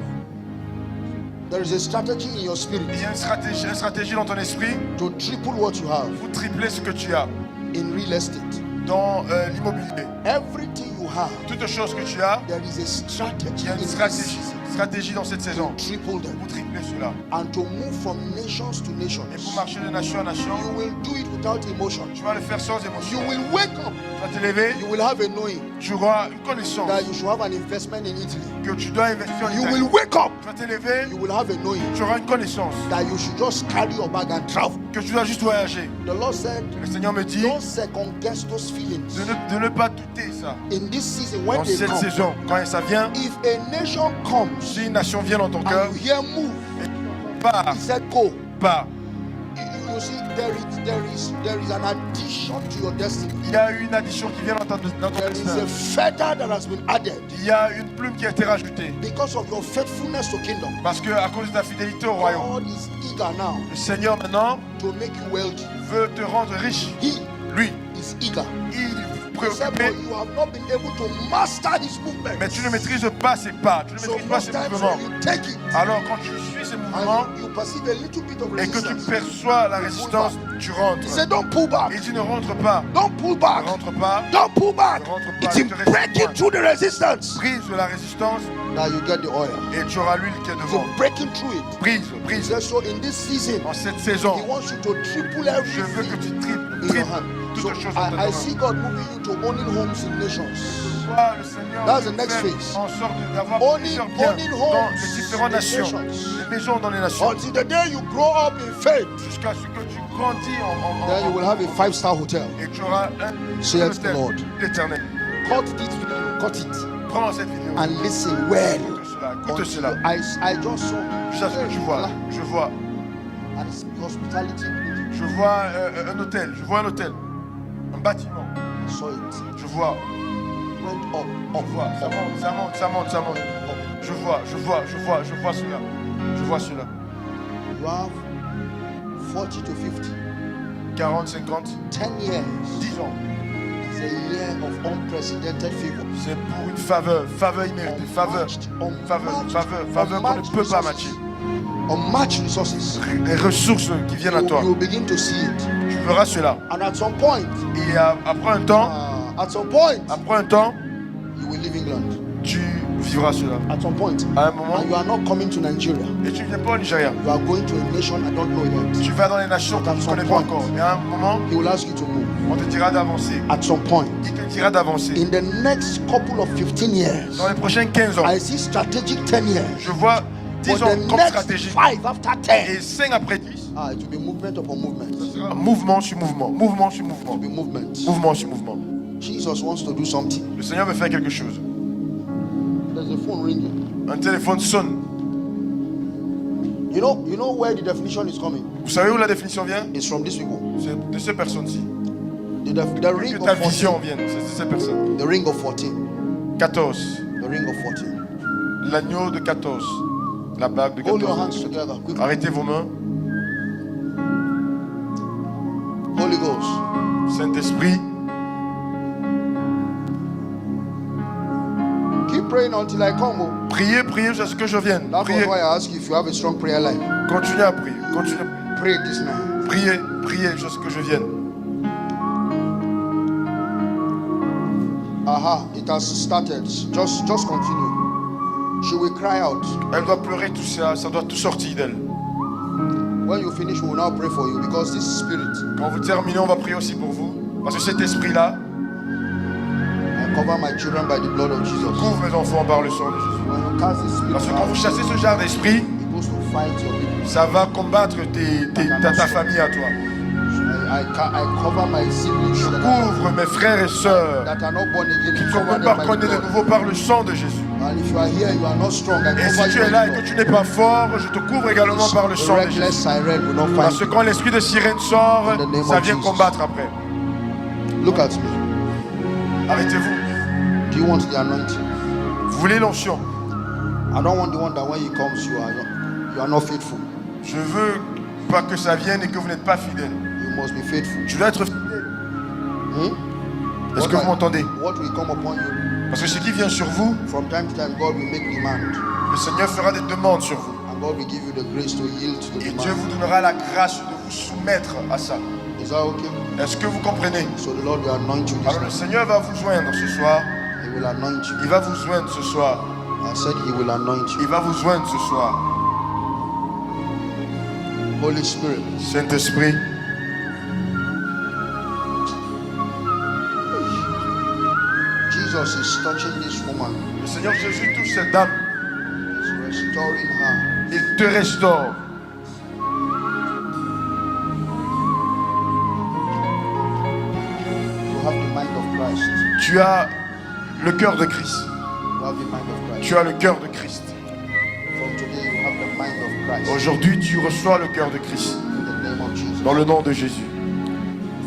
There is a strategy in your spirit Il y a une stratégie dans ton esprit to triple what you have pour tripler ce que tu as in real estate. dans l'immobilier. Everything you have, Toutes les choses que tu as, there is a il strategy y a in une this stratégie dans cette saison to triple them pour tripler cela. and to move from nations to Et nations. pour marcher de nation en nation, You will do it without emotion. tu vas le faire sans You émotion. will wake up. Tu vas te lever, You will have a knowing tu auras une connaissance that you should have an investment in Italy. que tu dois investir en You Italie. will wake up. Tu vas te lever, You will have a knowing tu auras une connaissance that you should just carry your bag and travel. que tu dois juste voyager. The Lord said, Le Seigneur me dit don't second guess those feelings. de ne pas douter ça. In this season, when Dans they cette come, saison, quand ça vient, if a nation comes si une nation vient dans ton cœur, and you hear move, pars, he said go. pars. You see, there is an addition to your destiny. Il y a une addition qui vient dans ton There is destin. a feather that has been added Il y a une plume qui a été rajoutée. because of your faithfulness to kingdom. Parce que à cause de ta fidélité au royaume, God is eager now le Seigneur maintenant to make you wealthy. veut te rendre riche. He Lui, is eager. il est He said, but préoccupé, you have not been able to master his movement. mais tu ne maîtrises pas ses pas, tu ne So maîtrises pas most ses times mouvements. when you take it Alors quand tu suis ces mouvements and you perceive a little bit of et que tu resistance, perçois la résistance, tu rentres. he said, don't pull back. Et tu ne rentres pas. Don't pull back. Ne rentre pas. Don't pull back. Ne rentre pas. It's in Ne te résiste breaking point. through the resistance. Brise de la résistance Now you get the oil. et tu auras l'huile qui est So devant. breaking through it. Brise, He brise. said, so in this season, En cette he saison, wants you to triple je veux que everything tu in your triples hand. So toutes les choses dans ta I main. see God moving you to owning homes in nations. Vois le Seigneur That's the nous next fait phase. en sorte d'avoir Owning- plusieurs biens owning dans homes les différentes in nations. nations. Les maisons dans les nations. Until the day you grow up in faith, Jusqu'à ce que tu grandis then you will have a 5-star hotel. et tu auras un Saith the Lord. l'éternel. Cut this video, cut it, Prends cette vidéo. and listen well. Écoute cela. I just saw. Tu sais ce que tu vois. Je vois. And it's hospitality. Je vois un hôtel. Je vois un hôtel. Un bâtiment. I saw it. Je vois. Went up, Je up, vois. Ça monte, ça monte, ça monte, ça monte. Je vois, je vois, je vois, je vois cela. Je vois cela. You have 40 to 50. 40, 50, 10 years. 10 ans. It's a year of unprecedented favor. C'est pour une faveur imméritée, faveur qu'on ne peut pas matcher. Unmatched resources. Les ressources qui viennent à toi, You will begin to see it. tu verras cela. And at some point, Et après un temps, you will leave England. tu vivras cela. At some point. À un moment, And you are not coming to Nigeria. et tu ne viens pas au Nigeria. You are going to a nation I don't know yet. Tu vas dans les nations que tu ne connais pas encore. Et à un moment, He will ask you to move. on te dira d'avancer. At some point. Il te dira d'avancer. In the next couple of 15 years, Dans les prochains 15 ans, I see strategic 10 years. je vois 10 For ans the comme next stratégie. 5 after 10. Et 5 après 10, It will be movement upon movement. mouvement sur mouvement, mouvement sur It mouvement, will be movement. mouvement sur mouvement. Jesus wants to do something. Le Seigneur veut faire quelque chose. There's a phone ringing. Un téléphone sonne. You know where the definition is coming? Vous savez où la définition vient? It's from these people. C'est de ces personnes-ci. The ring Que of ta 14. vision vienne, c'est de ces personnes. The ring of 14. 14. The ring of 14. L'agneau de 14. La bague de Hold your 14. hands together quickly. Arrêtez vos mains. Holy Ghost. Saint-Esprit, Keep praying until I come. Oh. priez, priez jusqu'à ce que je vienne. That was Priez, why I ask you if you have a strong prayer life. continuez à prier, continuez à prier. Pray this night. Priez, priez jusqu'à ce que je vienne. Aha, it has started. Just continue. She will cry out. Elle doit pleurer, tout ça, ça doit tout sortir d'elle. When you finish, we will now pray for you because this spirit, Quand vous terminez, on va prier aussi pour vous. Parce que cet esprit-là I cover my children by the blood of Jesus. couvre mes enfants par le sang de Jésus. When you cast this spirit Parce que quand vous out, chassez ce genre d'esprit, it goes to fight your people. ça va combattre ta famille à toi. I cover my siblings Je couvre mes frères et sœurs that are not born again. qui ne I sont cover pas them by the connus de blood. nouveau par le sang de Jésus. And if you are here, you are not strong. I Et si cover tu you es là et with que blood. tu n'es pas fort, je te couvre également par le The sang de reckless Jésus. siren will not Parce find que quand l'esprit de sirène sort, In the name ça of vient Jesus. combattre après. you. Look at me. Arrêtez-vous. Do you want the anointing? Vous voulez l'onction? I don't want the one that when he comes, you are not faithful. Je veux pas que ça vienne et que vous n'êtes pas fidèle. You must be faithful. Tu dois être fidèle. Hmm? Est-ce que vous m'entendez? What will come upon you? Parce que ce qui vient sur vous, From time to time, God will make demand. le Seigneur fera des demandes sur vous. And God will give you the grace to yield to the Et Dieu demand. vous donnera la grâce de vous soumettre à ça. Is that okay? Est-ce que vous comprenez? So the Lord will anoint you this Alors le night. Seigneur va vous joindre ce soir. He will anoint you. Il va vous joindre ce soir. I said he will anoint you. Il va vous joindre ce soir. Holy Spirit, Saint-Esprit, Jesus is touching this woman. le Seigneur Jésus touche cette dame. He's restoring her. Il te restaure. You have the mind of Christ. Tu as le cœur de Christ. You have the mind of Christ. Tu as le cœur de Christ. From today, you have the mind of Christ. Aujourd'hui, tu reçois le cœur de Christ. In the name of Jesus. Dans le nom de Jésus.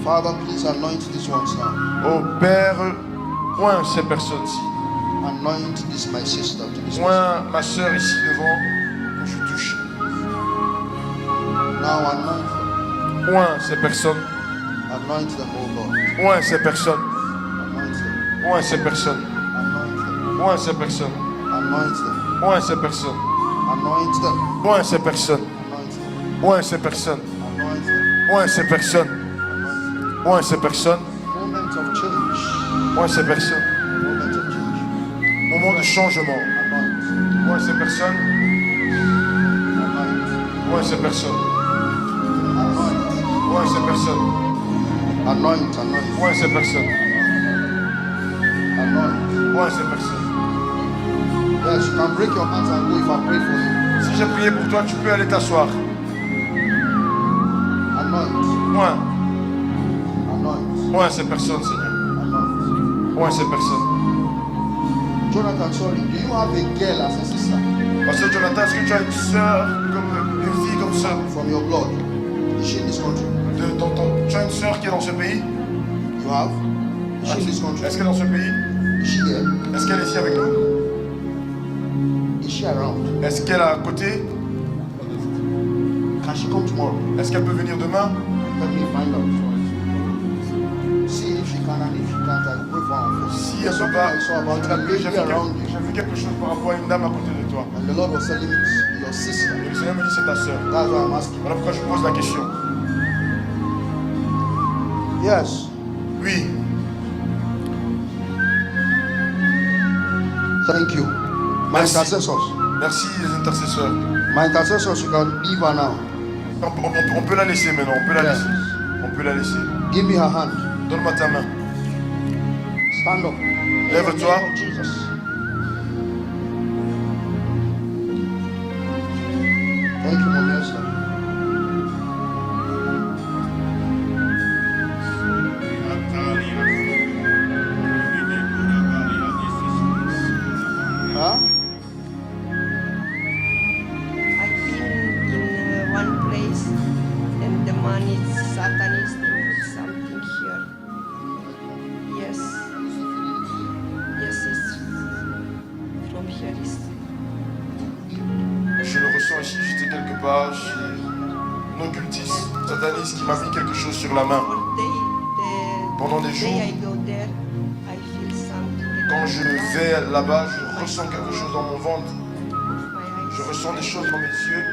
Father, please anoint these ones now. Oh Père, point ces personnes-ci. Anoint this my sister to this person. Point ma soeur ici devant, que je touche. Now anoint them. Point ces personnes. Anoint them, oh God. Point ces personnes. Anoint them. Point ces personnes. Anoint them. Point ces personnes. Anoint them. Point ces personnes. Anoint them. Point ces personnes. Anoint them. Point ces personnes. Anoint them. Point ces personnes. Point ces personnes. Moment of change. Point ces personnes. Moment of change. Moment de changement. Anoint. Point ces personnes. Anoint. Point ces personnes. Anoint. Point ces personnes. Anoint. Anoint. Point ces personnes. Anoint. Point ces personnes. Yes, you can break your hands and go if I pray for you. Si j'ai prié pour toi, tu peux aller t'asseoir. Anoint. Point. Anoint. Point ces personnes, Seigneur. Anoint. Point ces personnes. Jonathan, sorry, do you have a girl as a sister Pasteur Jonathan, est-ce que tu as une sœur, une fille comme ça from your blood? Is she in this country? Tu as une sœur qui est dans ce pays? You have? Is she in this country? Est-ce qu'elle est dans ce pays? Is she here? Est-ce qu'elle est ici avec nous? Is she around? Est-ce qu'elle est à côté? Can she come tomorrow? Est-ce qu'elle peut venir demain? Let me find out. See if she can, and if she can't, I will pray for her first. Si elle There's ne peut something pas, I saw about je a l'appelle, lady around you. j'ai vu quelque chose par rapport à une dame à côté de toi. And the Lord was telling me it's your sister. Et le Seigneur me dit c'est ta sœur. That's why I'm asking. Voilà pourquoi je pose la question. Yes. Oui, Thank you. My Merci. intercessors. merci les intercesseurs. My intercessors, you can leave her now. On peut la laisser maintenant, on peut la Yes. laisser. On peut la laisser. Give me her hand. Donne-moi ta main. Stand up. Lève-toi. In the name of Jesus. Thank you, Mommy Esther. Huh? I've been in one place and the man is Satanist and put something here. Yes. Yes, it's from here. Je le ressens ici, j'étais quelque part, j'ai un occultiste, sataniste qui m'a mis quelque chose sur la main. For Pendant des The jours, day I go there, I feel something. quand je vais là-bas, je ressens quelque chose dans mon ventre. Je ressens des choses dans mes yeux.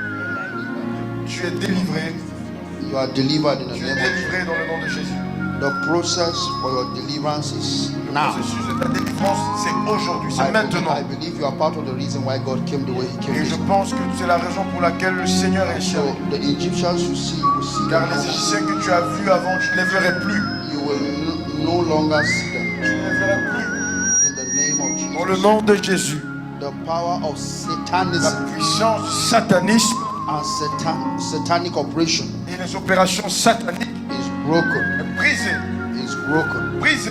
Tu es délivré. You are delivered in the Tu es name of délivré dans le nom de Jésus. The process for your deliverance is Le now. processus de ta délivrance, c'est aujourd'hui, c'est maintenant. I believe you are part of the reason why God came the way He came. Et je pense que c'est la raison pour laquelle le Seigneur est So ici. the Egyptians you see Car them les now. Égyptiens que tu as vus avant, tu ne les verrais plus. You will no longer see them. Tu ne les verrais plus. In the name of Dans le Jesus. nom de Jésus. The power of La satanism puissance du satanisme and satanic operation et les opérations sataniques is broken. est brisée. Is broken. Brisée.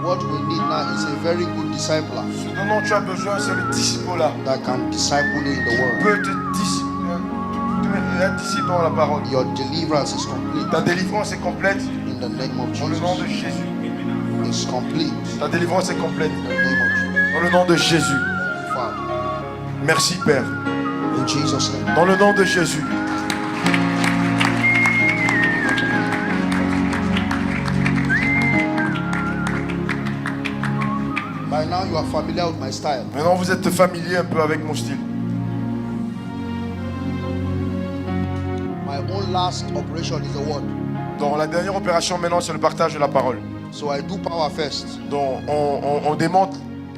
What we need now is a very good discipler Ce dont tu as besoin, c'est le disciple là. that can disciple you in the word. Peut te être disciple dans la parole. Your deliverance is complete Ta délivrance est complète in the name of dans le nom de Jesus. Jésus. It's complete Ta délivrance est complète in the name of Jesus. dans le nom de Jésus. Father, Merci Père. in Jesus' name. Dans le nom de Jésus. By now you are familiar with my style. Maintenant vous êtes familier un peu avec mon style. My own last operation is the word. Dans la dernière opération maintenant c'est le partage de la parole. So I do power first. Donc on démonte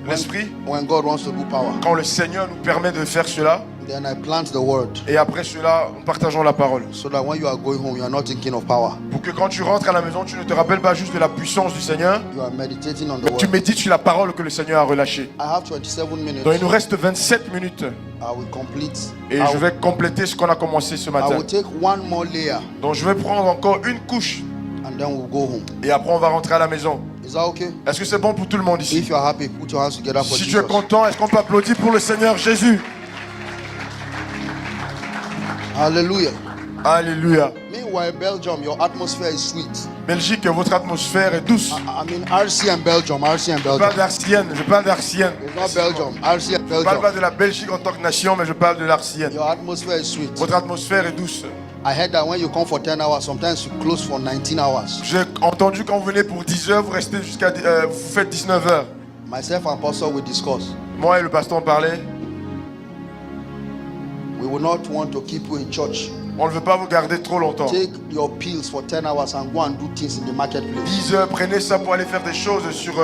l'esprit When God wants to do power. quand le Seigneur nous permet de faire cela. Then I plant the word. Et après cela, nous partageons la parole. So that when you are going home, you are not thinking of power. Pour que quand tu rentres à la maison, tu ne te rappelles pas juste de la puissance du Seigneur. You are meditating on the Tu word. médites sur la parole que le Seigneur a relâchée. I have 27 minutes. Donc il nous reste 27 minutes. I will complete. Et je vais compléter ce qu'on a commencé ce I matin. will take one more layer Donc je vais prendre encore une couche. and then we'll go home. Et après on va rentrer à la maison. Is that okay? Est-ce que c'est bon pour tout le monde If ici? you are happy, put your hands together for Si tu es Jesus. content, est-ce qu'on peut applaudir pour le Seigneur Jésus? Hallelujah. Alléluia. Meanwhile, Belgium, your atmosphere is sweet. Belgique, votre atmosphère est douce. I mean, RC and Belgium, RC and Je parle Belgium. d'Arcienne, je parle d'Arcienne. It's not Belgium, RC and Je parle Belgium. pas de la Belgique en tant que nation, mais je parle de l'Arcienne. Your atmosphere is sweet. Votre atmosphère est douce. I heard that when you come for 10 hours, sometimes you close for 19 hours. J'ai entendu quand vous venez pour 10 heures, vous restez jusqu'à vous faites 19 heures. Myself and Pastor will discuss. Moi et le pasteur on parlait. We will not want to keep you in church. On ne veut pas vous garder trop longtemps. Take your pills for 10 hours and go and do things in the marketplace. 10 heures, prenez ça pour aller faire des choses sur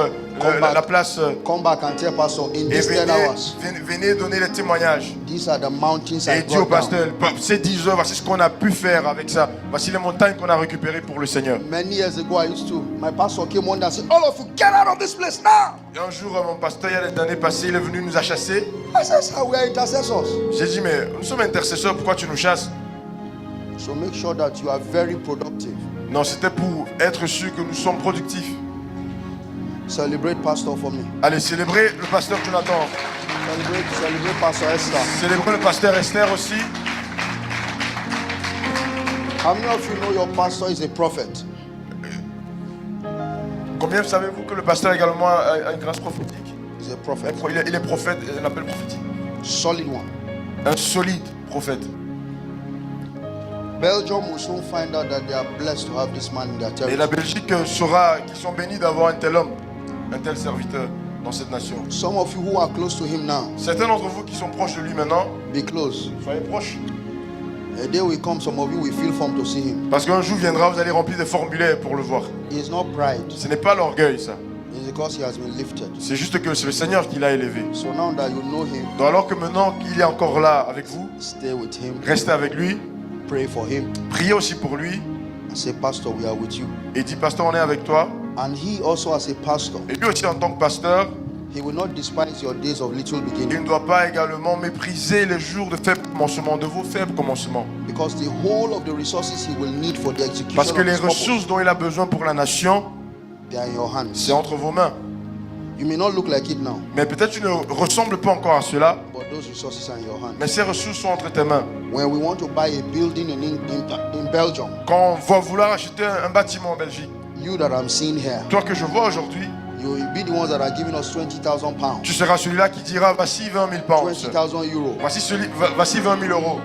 la place. Come back and tell Pastor, in Et these 10 hours, venez donner les témoignages. these are the mountains Et I dis au brought down. pasteur, ces 10 heures, voici ce qu'on a pu faire avec ça. Voici les montagnes qu'on a récupérées pour le Seigneur. Many years ago, I used to, my pastor came one day and said, all of you, get out of this place now. Et un jour, mon pasteur, il y a des années passées, il est venu nous chasser. I said, sir, we are intercessors. J'ai dit, mais nous sommes intercesseurs, pourquoi tu nous chasses? So make sure that you are very productive. Non, c'était pour être sûr que nous sommes productifs. Celebrate Pastor for me. Allez, célébrer le pasteur Jonathan. Celebrate Pastor Esther. Célébrer le pasteur Esther aussi. How many of you know your pastor is a prophet? Combien savez-vous que le pasteur également a une grâce prophétique? He's a prophet. Il est prophète, il appelle prophétique. Solid one. Un solide prophète. Belgium will soon find out that they are blessed to have this man in their Et la territory. Belgique saura qu'ils sont bénis d'avoir un tel homme, un tel serviteur dans cette nation. Some of you who are close to him now, Certains d'entre vous qui sont proches de lui maintenant, be close. soyez proches. A day will come, some of you will feel formed to see him. Parce qu'un jour viendra, vous allez remplir des formulaires pour le voir. It is not pride. Ce n'est pas l'orgueil, ça. It's because he has been lifted. C'est juste que c'est le Seigneur qui l'a élevé. So now that you know him, Donc alors que maintenant qu'il est encore là avec vous, stay with him. restez avec lui, Pray for him. priez aussi pour lui And say, Pastor, we are with you. et dites, pasteur, on est avec toi. And he also, as a pastor, Et lui aussi en tant que pasteur, he will not despise your days of little il beginning. ne doit pas également mépriser les jours de faibles commencements, de vos faibles commencements. Because the whole of the resources he will need for the execution Parce que of les his purpose, ressources dont il a besoin pour la nation, they are in your hands. c'est entre vos mains. You may not look like it now, Mais peut-être tu ne ressembles pas encore à cela, but those resources are in your hands. mais ces ressources sont entre tes mains. When we want to buy a building in Belgium, Quand on va vouloir acheter un bâtiment en Belgique, you that I'm seeing here, toi que je vois aujourd'hui, you will be the ones that are giving us 20,000 pounds, tu seras celui-là qui dira voici 20 000 pounds, 20,000 euros. voici 20 000 euros.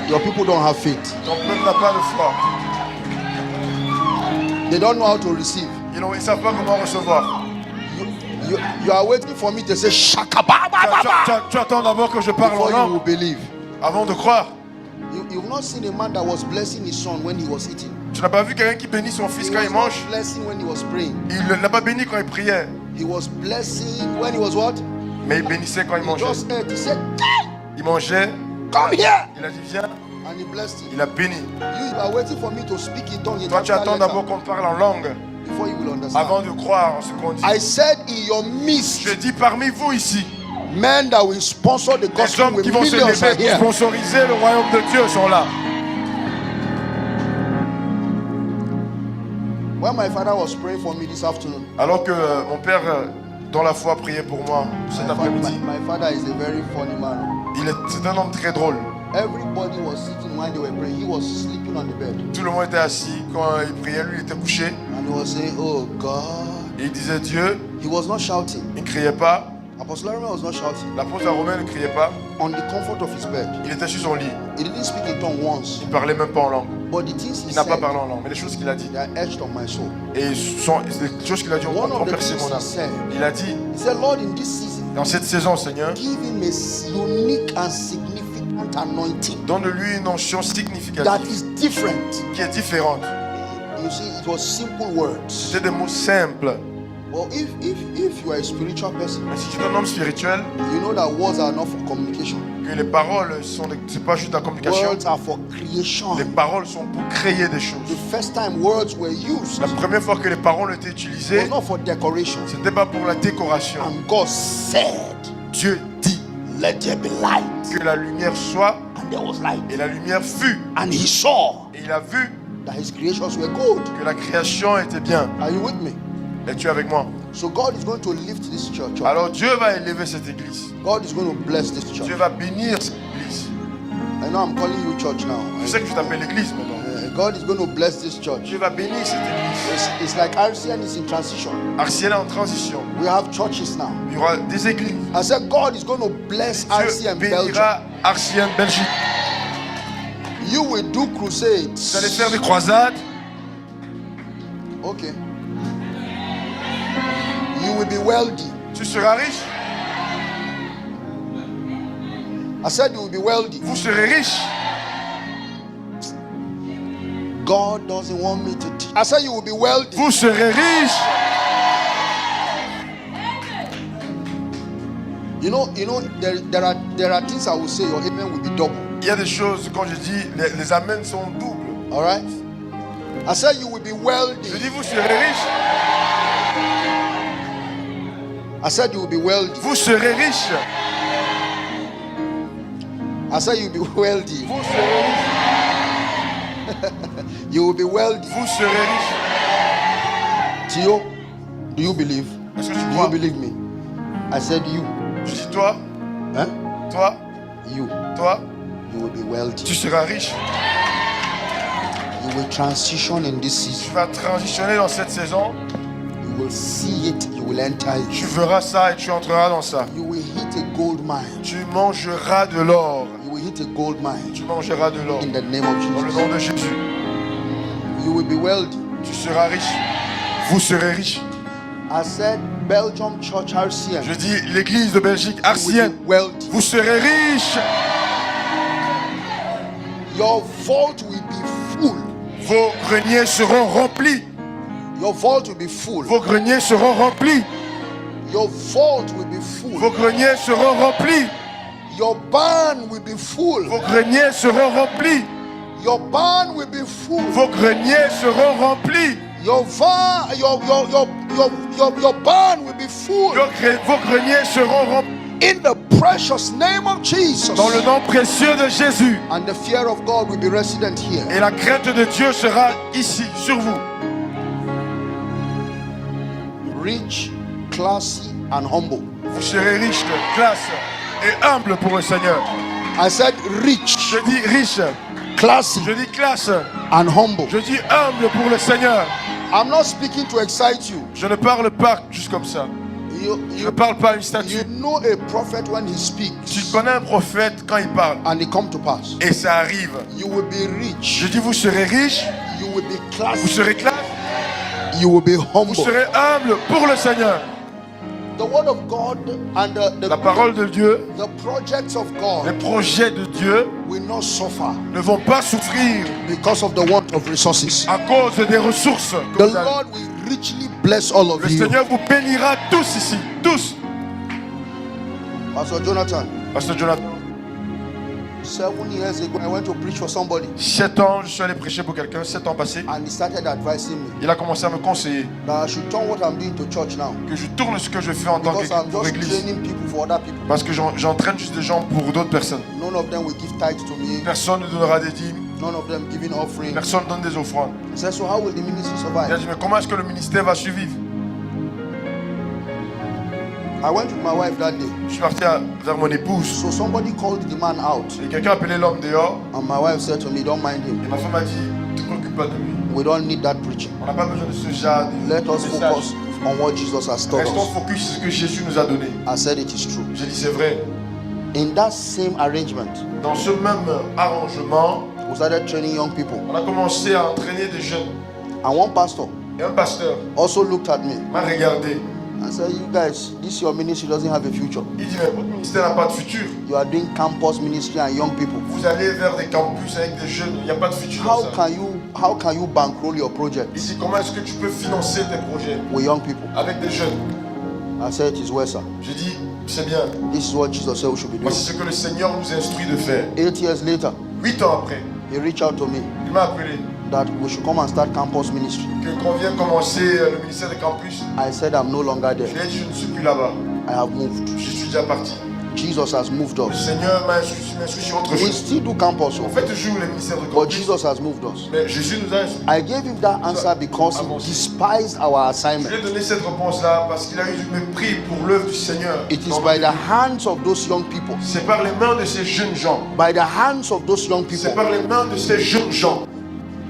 Your people don't have faith. Ton peuple n'a pas de foi. They don't know how to receive. Ils ne savent pas comment recevoir. You are waiting for me to say shaka ba ba ba ba Tu attends d'abord que je parle en before you will langue believe. avant de croire. You've not seen a man that was blessing his son when he was eating. Tu n'as pas vu quelqu'un qui bénit son fils He quand was il not mange? blessing when he was praying. Il ne l'a pas béni quand il priait, He was blessing when he was what? mais il bénissait quand il He mangeait. just ate. He said, Il mangeait, "Come here," il a dit viens, and he blessed him. il a béni. You are waiting for me to speak in tongue in Toi tu attends d'abord qu'on te parle en langue before you will understand. avant de croire en ce qu'on dit. I said in your midst, Je dis parmi vous ici, men that will sponsor the les gospel hommes with qui vont se millions are lever pour here. sponsoriser le royaume de Dieu sont là. When my father was praying for me this afternoon, Alors que mon père, dans la foi, priait pour moi cet après-midi. my father is a very funny man. C'est un homme très drôle. Everybody was sitting when they were praying. He was sleeping on the bed. Tout le monde était assis. Quand il priait, lui, il était couché. And he was saying, "Oh God." Et il disait Dieu. He was not shouting. Il ne criait pas. Apostle Aaron was not shouting. L'apôtre Romain ne criait pas. On the comfort of his bed. Il était sur son lit. He didn't speak in tongue once. Il ne parlait même pas en langue. But the things he Il n'a pas said, parlé en langue. Mais les choses qu'il a dit. they are etched on my soul. Et les choses qu'il a dit ont One of the percé things mon he âme. said, Il a dit, he said, "Lord, in this season, dans cette saison, Seigneur, give him a unique and significant anointing donne-lui une onction that significative is different." qui est différente. You see, it was simple words. C'était des mots simples. Well, if you are a spiritual person, Mais si tu es un homme spirituel, you know that words are not for communication. que les paroles c'est pas juste la communication. Words are for creation. Les paroles sont pour créer des The choses. first time words were used, La première fois que les paroles étaient it was utilisées, not for decoration. c'était pas pour la décoration. And God said, Dieu dit "Let there be light." que la lumière soit, And there was light. et la lumière fut. And he saw Et il a vu that his creations were good. que la création était bien. Are you with me? Es-tu avec moi? So God is going to lift this church up. Alors Dieu va élever cette église. God is going to bless this church. Dieu va bénir cette église. I know I'm calling you church now. Je sais que je t'appelle l'église maintenant. God is going to bless this church. Dieu va bénir cette église. It's like RCN is in transition. Arciel est en transition. We have churches now. Il y aura des églises. I said God is going to bless Dieu RCN Belgium. bénira Arciel Belgique. You will do crusades. Vous allez faire des croisades. Okay. You will be wealthy. Tu seras riche. I said you will be wealthy. Vous serez riche. God doesn't want me to teach. I said you will be wealthy. Vous serez riche. You know, there are things I will say your amen will be double. Il y a des choses, quand je dis, les amens sont doubles. All right. I said you will be Je wealthy. dis, vous serez riche. I said you will be wealthy. Vous serez riche. I said you will be wealthy. Vous serez riche. You will be wealthy. Vous serez riche. Theo, do you believe? Est-ce que tu Do you crois? believe me? I said you. Je dis, toi, Huh? toi, You. toi, You will be tu wealthy. seras riche. You will transition in this Tu season. vas transitionner dans cette saison. You will see it. You will enter Tu it. verras ça et tu entreras dans ça. You will hit a gold mine. Tu mangeras de l'or. You will hit a gold mine. Tu mangeras de l'or. In the name of Dans le Jesus. nom de Jésus. You will be wealthy. Tu seras riche. Vous serez riche. I said Belgium Church RCN. Je dis l'église de Belgique, You will Arcienne. be wealthy. Vous serez riche. Your vault will be full. Vos greniers seront remplis. Your vault will be full. Vos greniers seront remplis. Your vault will be full. Vos greniers seront remplis. Your barn will be full. Vos greniers seront remplis. Your barn will be full. Vos greniers seront remplis. Your barn will be full. Vos greniers seront remplis. In the precious name of Jesus. Dans le nom précieux de Jésus. And the fear of God will be resident here. Et la crainte de Dieu sera ici, sur vous. Rich, classy, and humble. Vous serez riche, classe et humble pour le Seigneur. I said rich, Je dis riche, classy, je dis classe, and humble. je dis humble pour le Seigneur. I'm not speaking to excite you. Je ne parle pas juste comme ça. Je ne parle pas à une statue. You know a prophet when he speaks Tu connais un prophète quand il parle and it come to pass. et ça arrive. You will be rich. Je dis vous serez riche, You will be vous classy. serez classe, You will be Vous humble. serez humble pour le Seigneur. The word of God and La parole de Dieu, the projects of les God projets de Dieu will not suffer ne vont pas souffrir because of the want of resources. à cause des ressources. que The vous avez. Lord will richly bless all of Le you. Seigneur vous bénira tous ici, tous. Pastor Jonathan, Pasteur Jonathan, 7 years ago, I went to preach for somebody, 7 ans, je suis allé prêcher pour quelqu'un, 7 ans passés. and he started advising me Il a commencé à me conseiller that I should turn what I'm doing to church now, que je tourne ce que je fais en tant because I'm que pour just l'église. training people for other people. Parce que j'entraîne juste des gens pour d'autres personnes. None of them will give tithes to me. Personne ne donnera des dîmes, None of them giving offering. personne ne donne des offrandes. I said, so how will the ministry Il a survive? dit, mais comment est-ce que le ministère va survivre? I went with my wife that day. Je suis parti vers mon épouse. So somebody called the man out, Et quelqu'un a appelé l'homme dehors. and my wife said to me, don't mind Et him. ma femme m'a dit, ne te préoccupe pas de lui. We don't need that preaching. On n'a pas besoin de ce genre de Let us message. focus on what Jesus has taught Restons us. focus sur ce que Jésus nous a donné. I said it is true. J'ai dit, c'est vrai. In that same arrangement, Dans ce même arrangement, we started training young people. on a commencé à entraîner des jeunes. And one pastor Et un pasteur also looked at me m'a regardé. and said, you guys, this your ministry doesn't have a future. Il dit, mais votre ministère n'a pas de futur. You are doing campus ministry and young people. Vous allez vers des campus avec des jeunes. Il n'y a pas de futur dans ça. How can you bankroll your project Ici, comment est-ce que tu peux financer tes projets with young people? avec des jeunes? I said, it is well, sir. J'ai dit, c'est bien. This is what Jesus said we should be doing. Voici ce que le Seigneur nous instruit de faire. 8 years later, 8 ans après, he reached out to me il m'a appelé that we should come and start campus ministry. qu'on vient commencer le ministère des campus. I said, I'm no longer Je there. lui ai dit, je ne suis plus là-bas. I have moved. Je suis déjà parti. Jesus has moved Le us. Seigneur m'a instruit sur autre We chose. still do campus, On fait toujours le ministère de but campus. Jesus has moved us. Mais Jésus nous a instruit. I gave him that answer because he despised our Je assignment. lui ai donné cette réponse-là parce qu'il a eu du mépris pour l'œuvre du Seigneur. It is Dans by notre the vie. hands of those young people, C'est par les mains de ces jeunes gens. by the hands of those young C'est people, par les mains de ces jeunes gens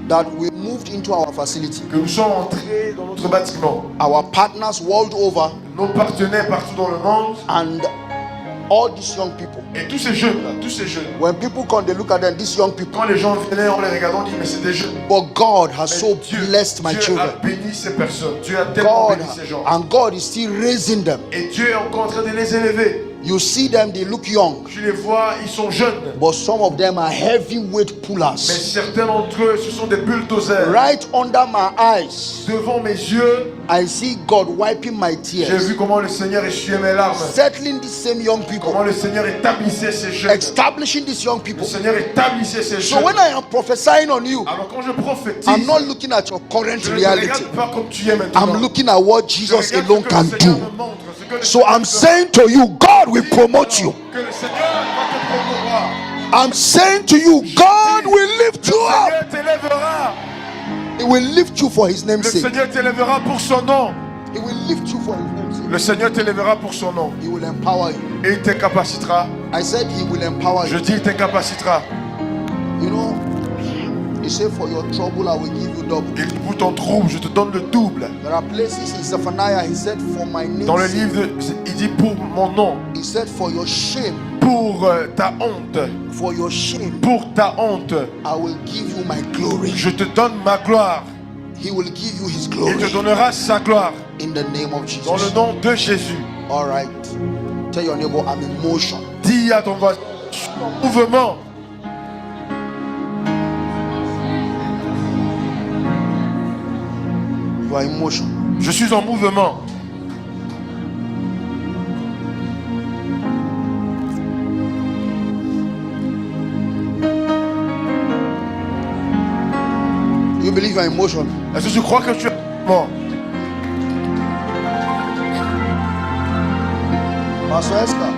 that we moved into our facility. que nous sommes entrés dans notre bâtiment. Our partners world over Nos partenaires partout dans le monde and all these young people. et tous ces jeunes-là, tous ces jeunes. When people come, they look at them, these young people. Quand les gens venaient, on les regardait, on dit mais c'est des jeunes. But God has Mais so Dieu, blessed my Dieu children. a béni ces personnes. Dieu a tellement God, béni ces gens. and God is still raising them. Et Dieu est encore en train de les élever. You see them, they look young, Tu les vois, ils sont jeunes. but some of them are heavyweight Mais pullers. certains d'entre eux, ce sont des bulldozers. Right under my eyes, Devant mes yeux, I see God wiping my j'ai tears, vu comment le Seigneur essuyait mes larmes. settling these same young people, Comment le Seigneur établissait ces jeunes. establishing these young Le people. Seigneur établissait ces So jeunes. when I am prophesying on you, Alors quand je prophétise, I'm not looking at your current je ne te reality. regarde pas comme tu es maintenant. I'm looking at what Je Jesus regarde alone ce que can le Seigneur do. me montre, ce que le So Seigneur I'm me saying to you, God will dit. promote you. Que le Seigneur va te promouvoir. I'm saying to you, God will lift Le you up. Seigneur t'élèvera. He will lift you for his Le name's sake. Seigneur t'élèvera pour son nom. He will lift you for his name's sake. Le Seigneur t'élèvera pour son nom. He will empower you. Et il t'incapacitera. I said he will empower Je you. dis il t'incapacitera. You know, he said for your trouble I will give you double. Et pour ton trouble, je te donne le double. There are places in Zephaniah, he said for my Dans le name's sake. livre, il dit pour mon nom, He said for your shame, pour ta honte, for your shame, pour ta honte, I will give you my glory. je te donne ma gloire. He will give you his Il glory te donnera sa gloire. in the name of Dans le Jesus. nom de Jésus. All right. Tell your neighbor I'm in motion. Dis à ton voisin, je suis en mouvement. You are in motion. Je suis en mouvement. You believe you are in motion. Est-ce que tu crois que tu es en mouvement? Pastor Esther.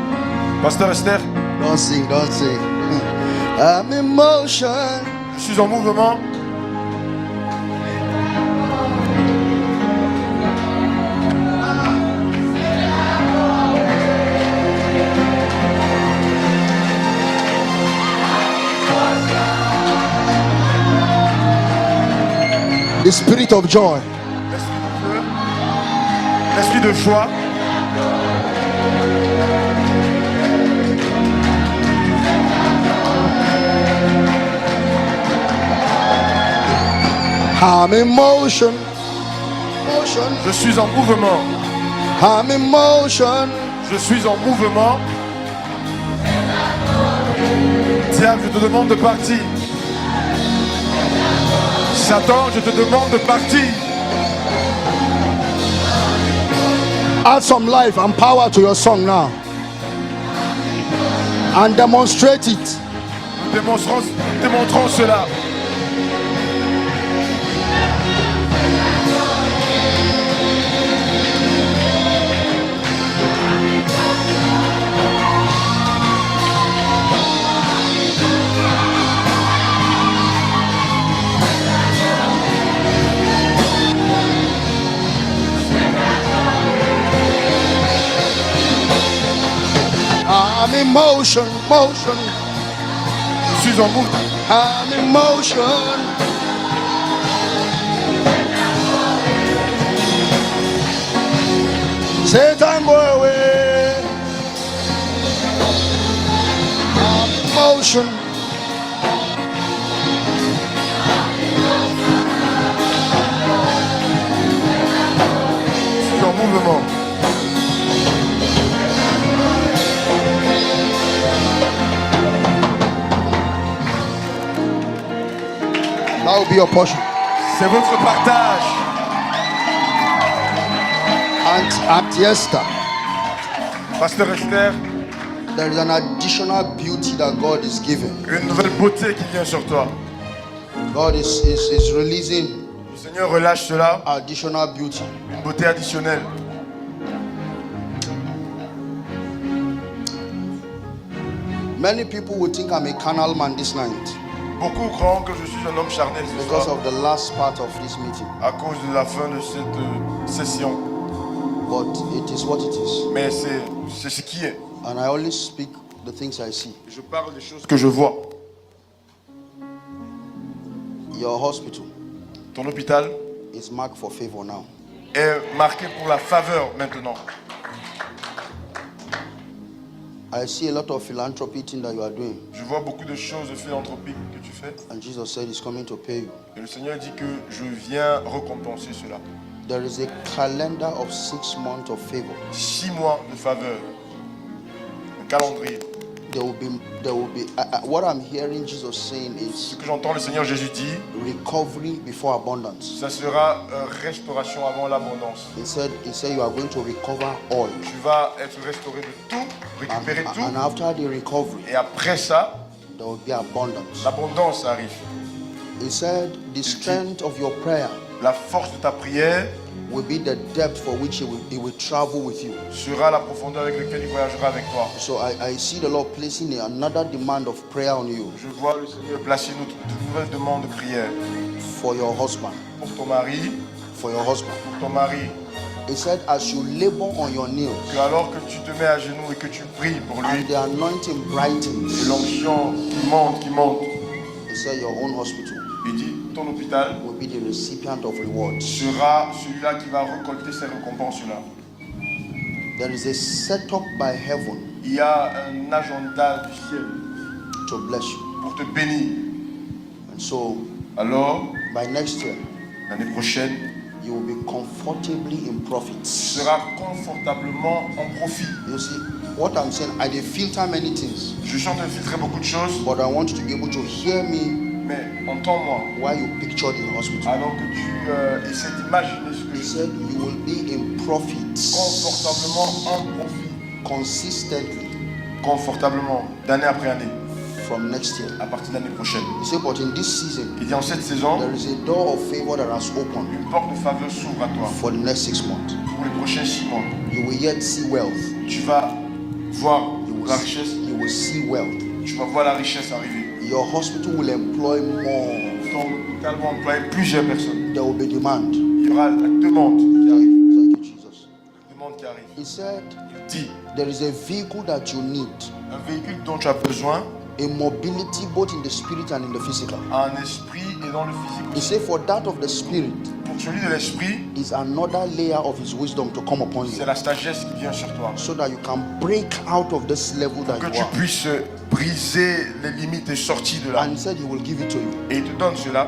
Pasteur Esther, Don't sing, don't sing. I'm in motion. je suis en mouvement. The spirit of joy. L'esprit de joie. I'm in motion. Je suis en mouvement. I'm in motion. Je suis en mouvement. Diable, je te demande de partir. Satan, je te demande de partir. Add some life and power to your song now. And demonstrate it. Démontrons cela. I'm in motion, motion. Je suis en mouvement. I'm in motion. Satan, go away. I'm in motion. Je suis en mouvement. That will be your portion. C'est votre partage. And Esther, Pasteur Esther, there is an additional beauty that God is giving. une nouvelle beauté qui vient sur toi. God is releasing Le Seigneur relâche cela, additional beauty. une beauté additionnelle. Many people will think I'm a carnal man this night Beaucoup croient que je suis un homme charnel ce because soir of the last part of this meeting. à cause de la fin de cette session. But it is what it is. Mais c'est ce qui est. And I only speak the things I see. Je parle des choses que je vois. Your hospital Ton hôpital is marked for favor now. est marqué pour la faveur maintenant. I see a lot of philanthropy thing that you are doing. Je vois beaucoup de choses philanthropiques que tu fais. And Jesus said he's coming to pay you. Et le Seigneur dit que je viens récompenser cela. There is a calendar of 6 months of favor. 6 mois de faveur. Un calendrier. There will be what I'm hearing Jesus saying Ce is que j'entends le Seigneur Jésus dit, recovery before abundance. ça sera restauration avant l'abondance. He said you are going to recover all. Tu vas être restauré de tout, récupérer tout. And after the recovery, Et après ça, there will be abundance. l'abondance arrive. He said the strength of your prayer La force de ta prière will be the depth for which he will travel with you. sera la profondeur avec laquelle il voyagera avec toi. So I see the Lord placing another demand of prayer on you Je vois le Seigneur placer une nouvelle demande de prière for your husband. pour ton mari. For your husband. Pour ton mari. He said, as you labor on your knees Que alors que tu te mets à genoux et que tu pries pour and lui, the anointing et brightens, l'onction qui monte, he said, your own hospital il dit ton hôpital will be the recipient of rewards. sera celui-là qui va récolter ces récompenses-là. There is a setup by heaven Il y a un agenda du ciel to bless you. pour te bénir. And so Alors, by next year, l'année prochaine, you will be comfortably in tu profits. seras confortablement en profit. You see, what I'm saying, I dey filter many things, Je suis en train de filtrer beaucoup de choses, but I want you to be able to hear me mais entends-moi. while you picture the hospital. Alors que tu essaies d'imaginer ce que He je said you will be in profits confortablement en profit, consistently confortablement, d'année après année, from next year. à partir de l'année prochaine. He said, but in this season, Il dit en cette saison, there is a door of favor that has opened une porte de faveur s'ouvre à toi for the next 6 months. pour les prochains 6 mois. You will yet see wealth. Tu vas voir la richesse, You will see wealth. tu vas voir la richesse arriver. Your hospital will employ more. Ton hôpital va employer plusieurs personnes. There will be demand. Il y aura la demande qui arrive. Thank you, Jesus. La demande qui arrive. He said, Il dit, there is a vehicle that you need, un véhicule dont tu as besoin, a mobility both in the spirit and in the physical. en esprit et dans le physique. He said, for that of the spirit Pour celui de l'esprit, is another layer of his wisdom to come upon you, c'est la sagesse qui vient sur toi. so that you can break out of this level that Que you tu are. puisses briser les limites et sortir de là. And he said he will give it to you. Et il te donne cela.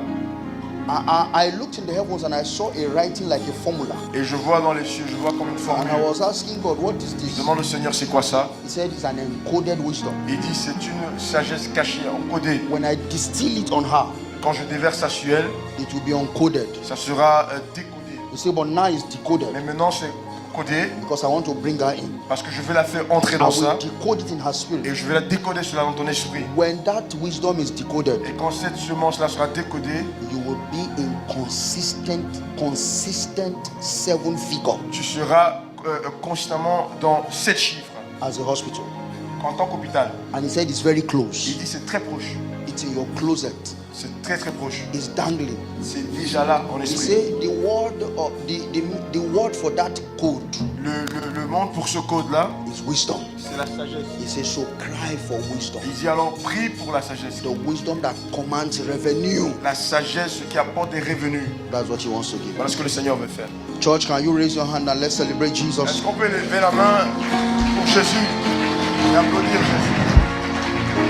I looked in the heavens and I saw a writing like a formula. Et je vois dans les cieux, je vois comme une And I formule. was asking God, what is Je this? demande au Seigneur, c'est quoi ça? He said it's an encoded wisdom. Il dit, c'est une sagesse cachée, encodée. When I distill it on her, Quand je déverse ça sur elle, it will be encoded. ça sera décodé. You say, but now it's decoded Mais maintenant, c'est codé because I want to bring her in. parce que je vais la faire entrer I dans will ça decode it in her spirit. et je vais la décoder cela dans ton esprit. When that wisdom is decoded, Et quand cette semence-là sera décodée, you will be in consistent 7 figure tu seras constamment dans 7 chiffres as a hospital. en tant qu'hôpital. And he said it's very Il close. dit c'est très proche, It's in your closet. c'est très très proche. It's dangling. C'est déjà là en He esprit. said the word of the word for that code Le monde pour ce code-là, is wisdom. c'est la sagesse. He says, so cry for wisdom. Il dit alors prie pour la sagesse. The wisdom that commands revenue. La sagesse qui apporte des revenus. That's what he wants to give. Voilà ce que le Seigneur veut faire. Church, can you raise your hand and let's celebrate Est-ce Jesus? qu'on peut lever la main pour Jésus et applaudir Jésus?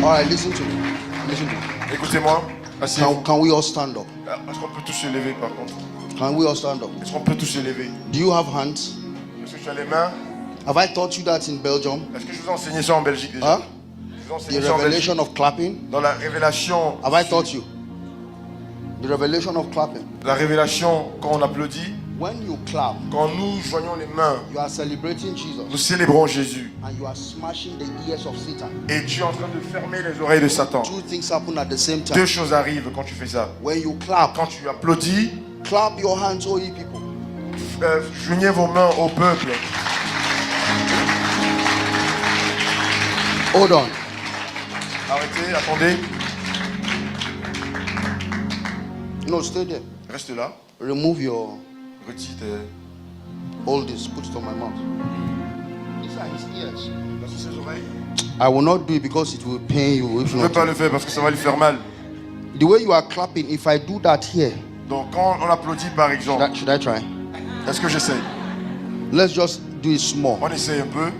All right, listen to me. Listen to me. Écoutez-moi, asseyez-vous. Can we all stand up? Est-ce qu'on peut tous se lever par contre? Can we all stand up? Est-ce qu'on peut tous se lever? Do you have hands? Est-ce que tu as les mains? Have I taught you that in Belgium? Est-ce que je vous ai enseigné ça en Belgique déjà? Huh? Je vous ai The enseigné ça en Belgique. revelation of clapping? Dans la révélation. Have I taught you? The revelation of clapping. La révélation, quand on applaudit, When you clap, quand nous joignons les mains, you are celebrating nous Jesus célébrons Jésus. and you are smashing the ears of Satan. Et tu es en train de fermer les oreilles de Satan. Two things happen at the same Deux time. choses arrivent quand tu fais ça. When you clap, Quand tu applaudis, clap your hands, all ye people. joignez vos mains au peuple. Hold on. Arrêtez, attendez. No, stay there. Reste là. Remove your Retire all this. Put it on my mouth. These are his ears. sur ses oreilles. I will not do it because it will pain you. If Je ne veux not, pas le faire parce que ça va lui faire mal. the way you are clapping, if I do that here, Donc quand on applaudit par exemple, should I try? est-ce que j'essaie? Let's just do it small. On essaye un peu.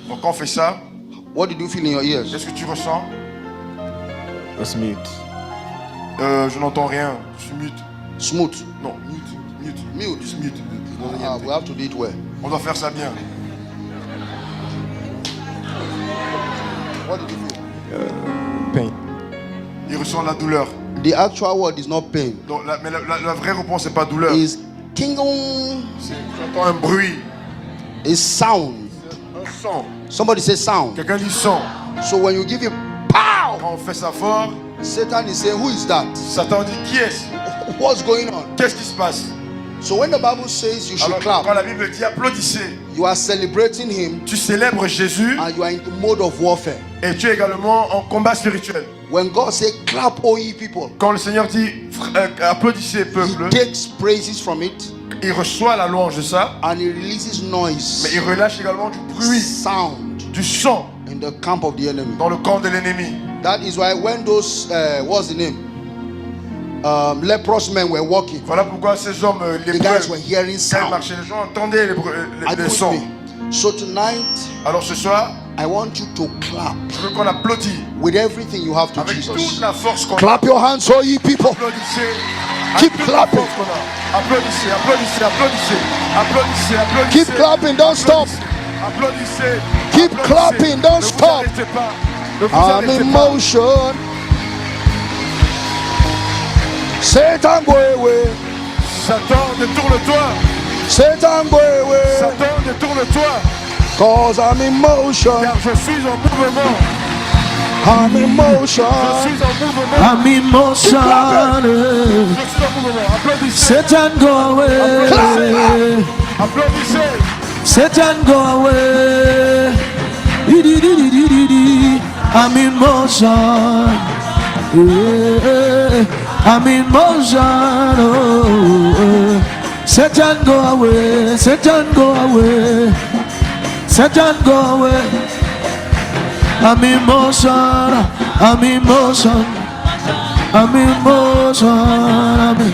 Donc quand on fait ça, What did you feel in your ears? qu'est-ce que tu ressens? That's mute. Je n'entends rien. Je suis mute. Smooth. Non, mute. Mute. Mute. Juste mute. We have to do it well. On doit faire ça bien. What did you feel? Pain. Il ressent la douleur. The actual word is not pain. Donc, la vraie réponse, c'est pas douleur. It's king. J'entends un bruit, It's sound. un son. Somebody say sound. Quelqu'un dit son. So when you give it pow, Quand on fait ça fort, Satan is saying, who is that? Satan dit qui est-ce? What's going on? Qu'est-ce qui se passe? So when the Bible says you should Alors quand clap, la Bible dit applaudissez, you are celebrating him tu célèbres Jésus and you are in the mode of warfare. et tu es également en combat spirituel. When God says clap, all ye people, Quand le Seigneur dit applaudissez he peuple, takes praises from it il reçoit la louange de ça, and he releases mais noise, il relâche également du bruit, sound du son in the camp of the enemy. dans le camp de l'ennemi. That is why when those, what's the name? Leprous men were walking, Voilà pourquoi ces hommes the guys were lépreux, hearing quand ils sound. marchaient, les gens entendaient Are les you sons. with me? So tonight, Alors ce soir, I want you to clap je veux qu'on applaudisse with everything you have to avec toute Jesus. la force qu'on a. Clap your hands, all ye people. Applaudissez. Keep Avec toute la clapping. force qu'on a. Applaudissez, applaudissez, applaudissez. Applaudissez, applaudissez. Keep clapping, don't stop. Applaudissez. Keep Applaudissez. clapping, don't Ne vous stop. arrêtez pas. Ne vous I'm arrêtez in pas. motion. Satan go away. Satan, détourne-toi. Satan go away. Satan, détourne-toi. Cause I'm in motion. Car je suis en mouvement. I'm in motion. Je suis en mouvement. I'm in motion. Je suis en mouvement. Applaudissez. Satan go away. Applaudissez. Satan go away. Di-di-di-di-di-di-di. I'm in motion. Yeah. I'm in motion. Oh. Satan go away. Satan go away. Satan go away. I'm in motion. I'm in motion. I'm in motion. I'm in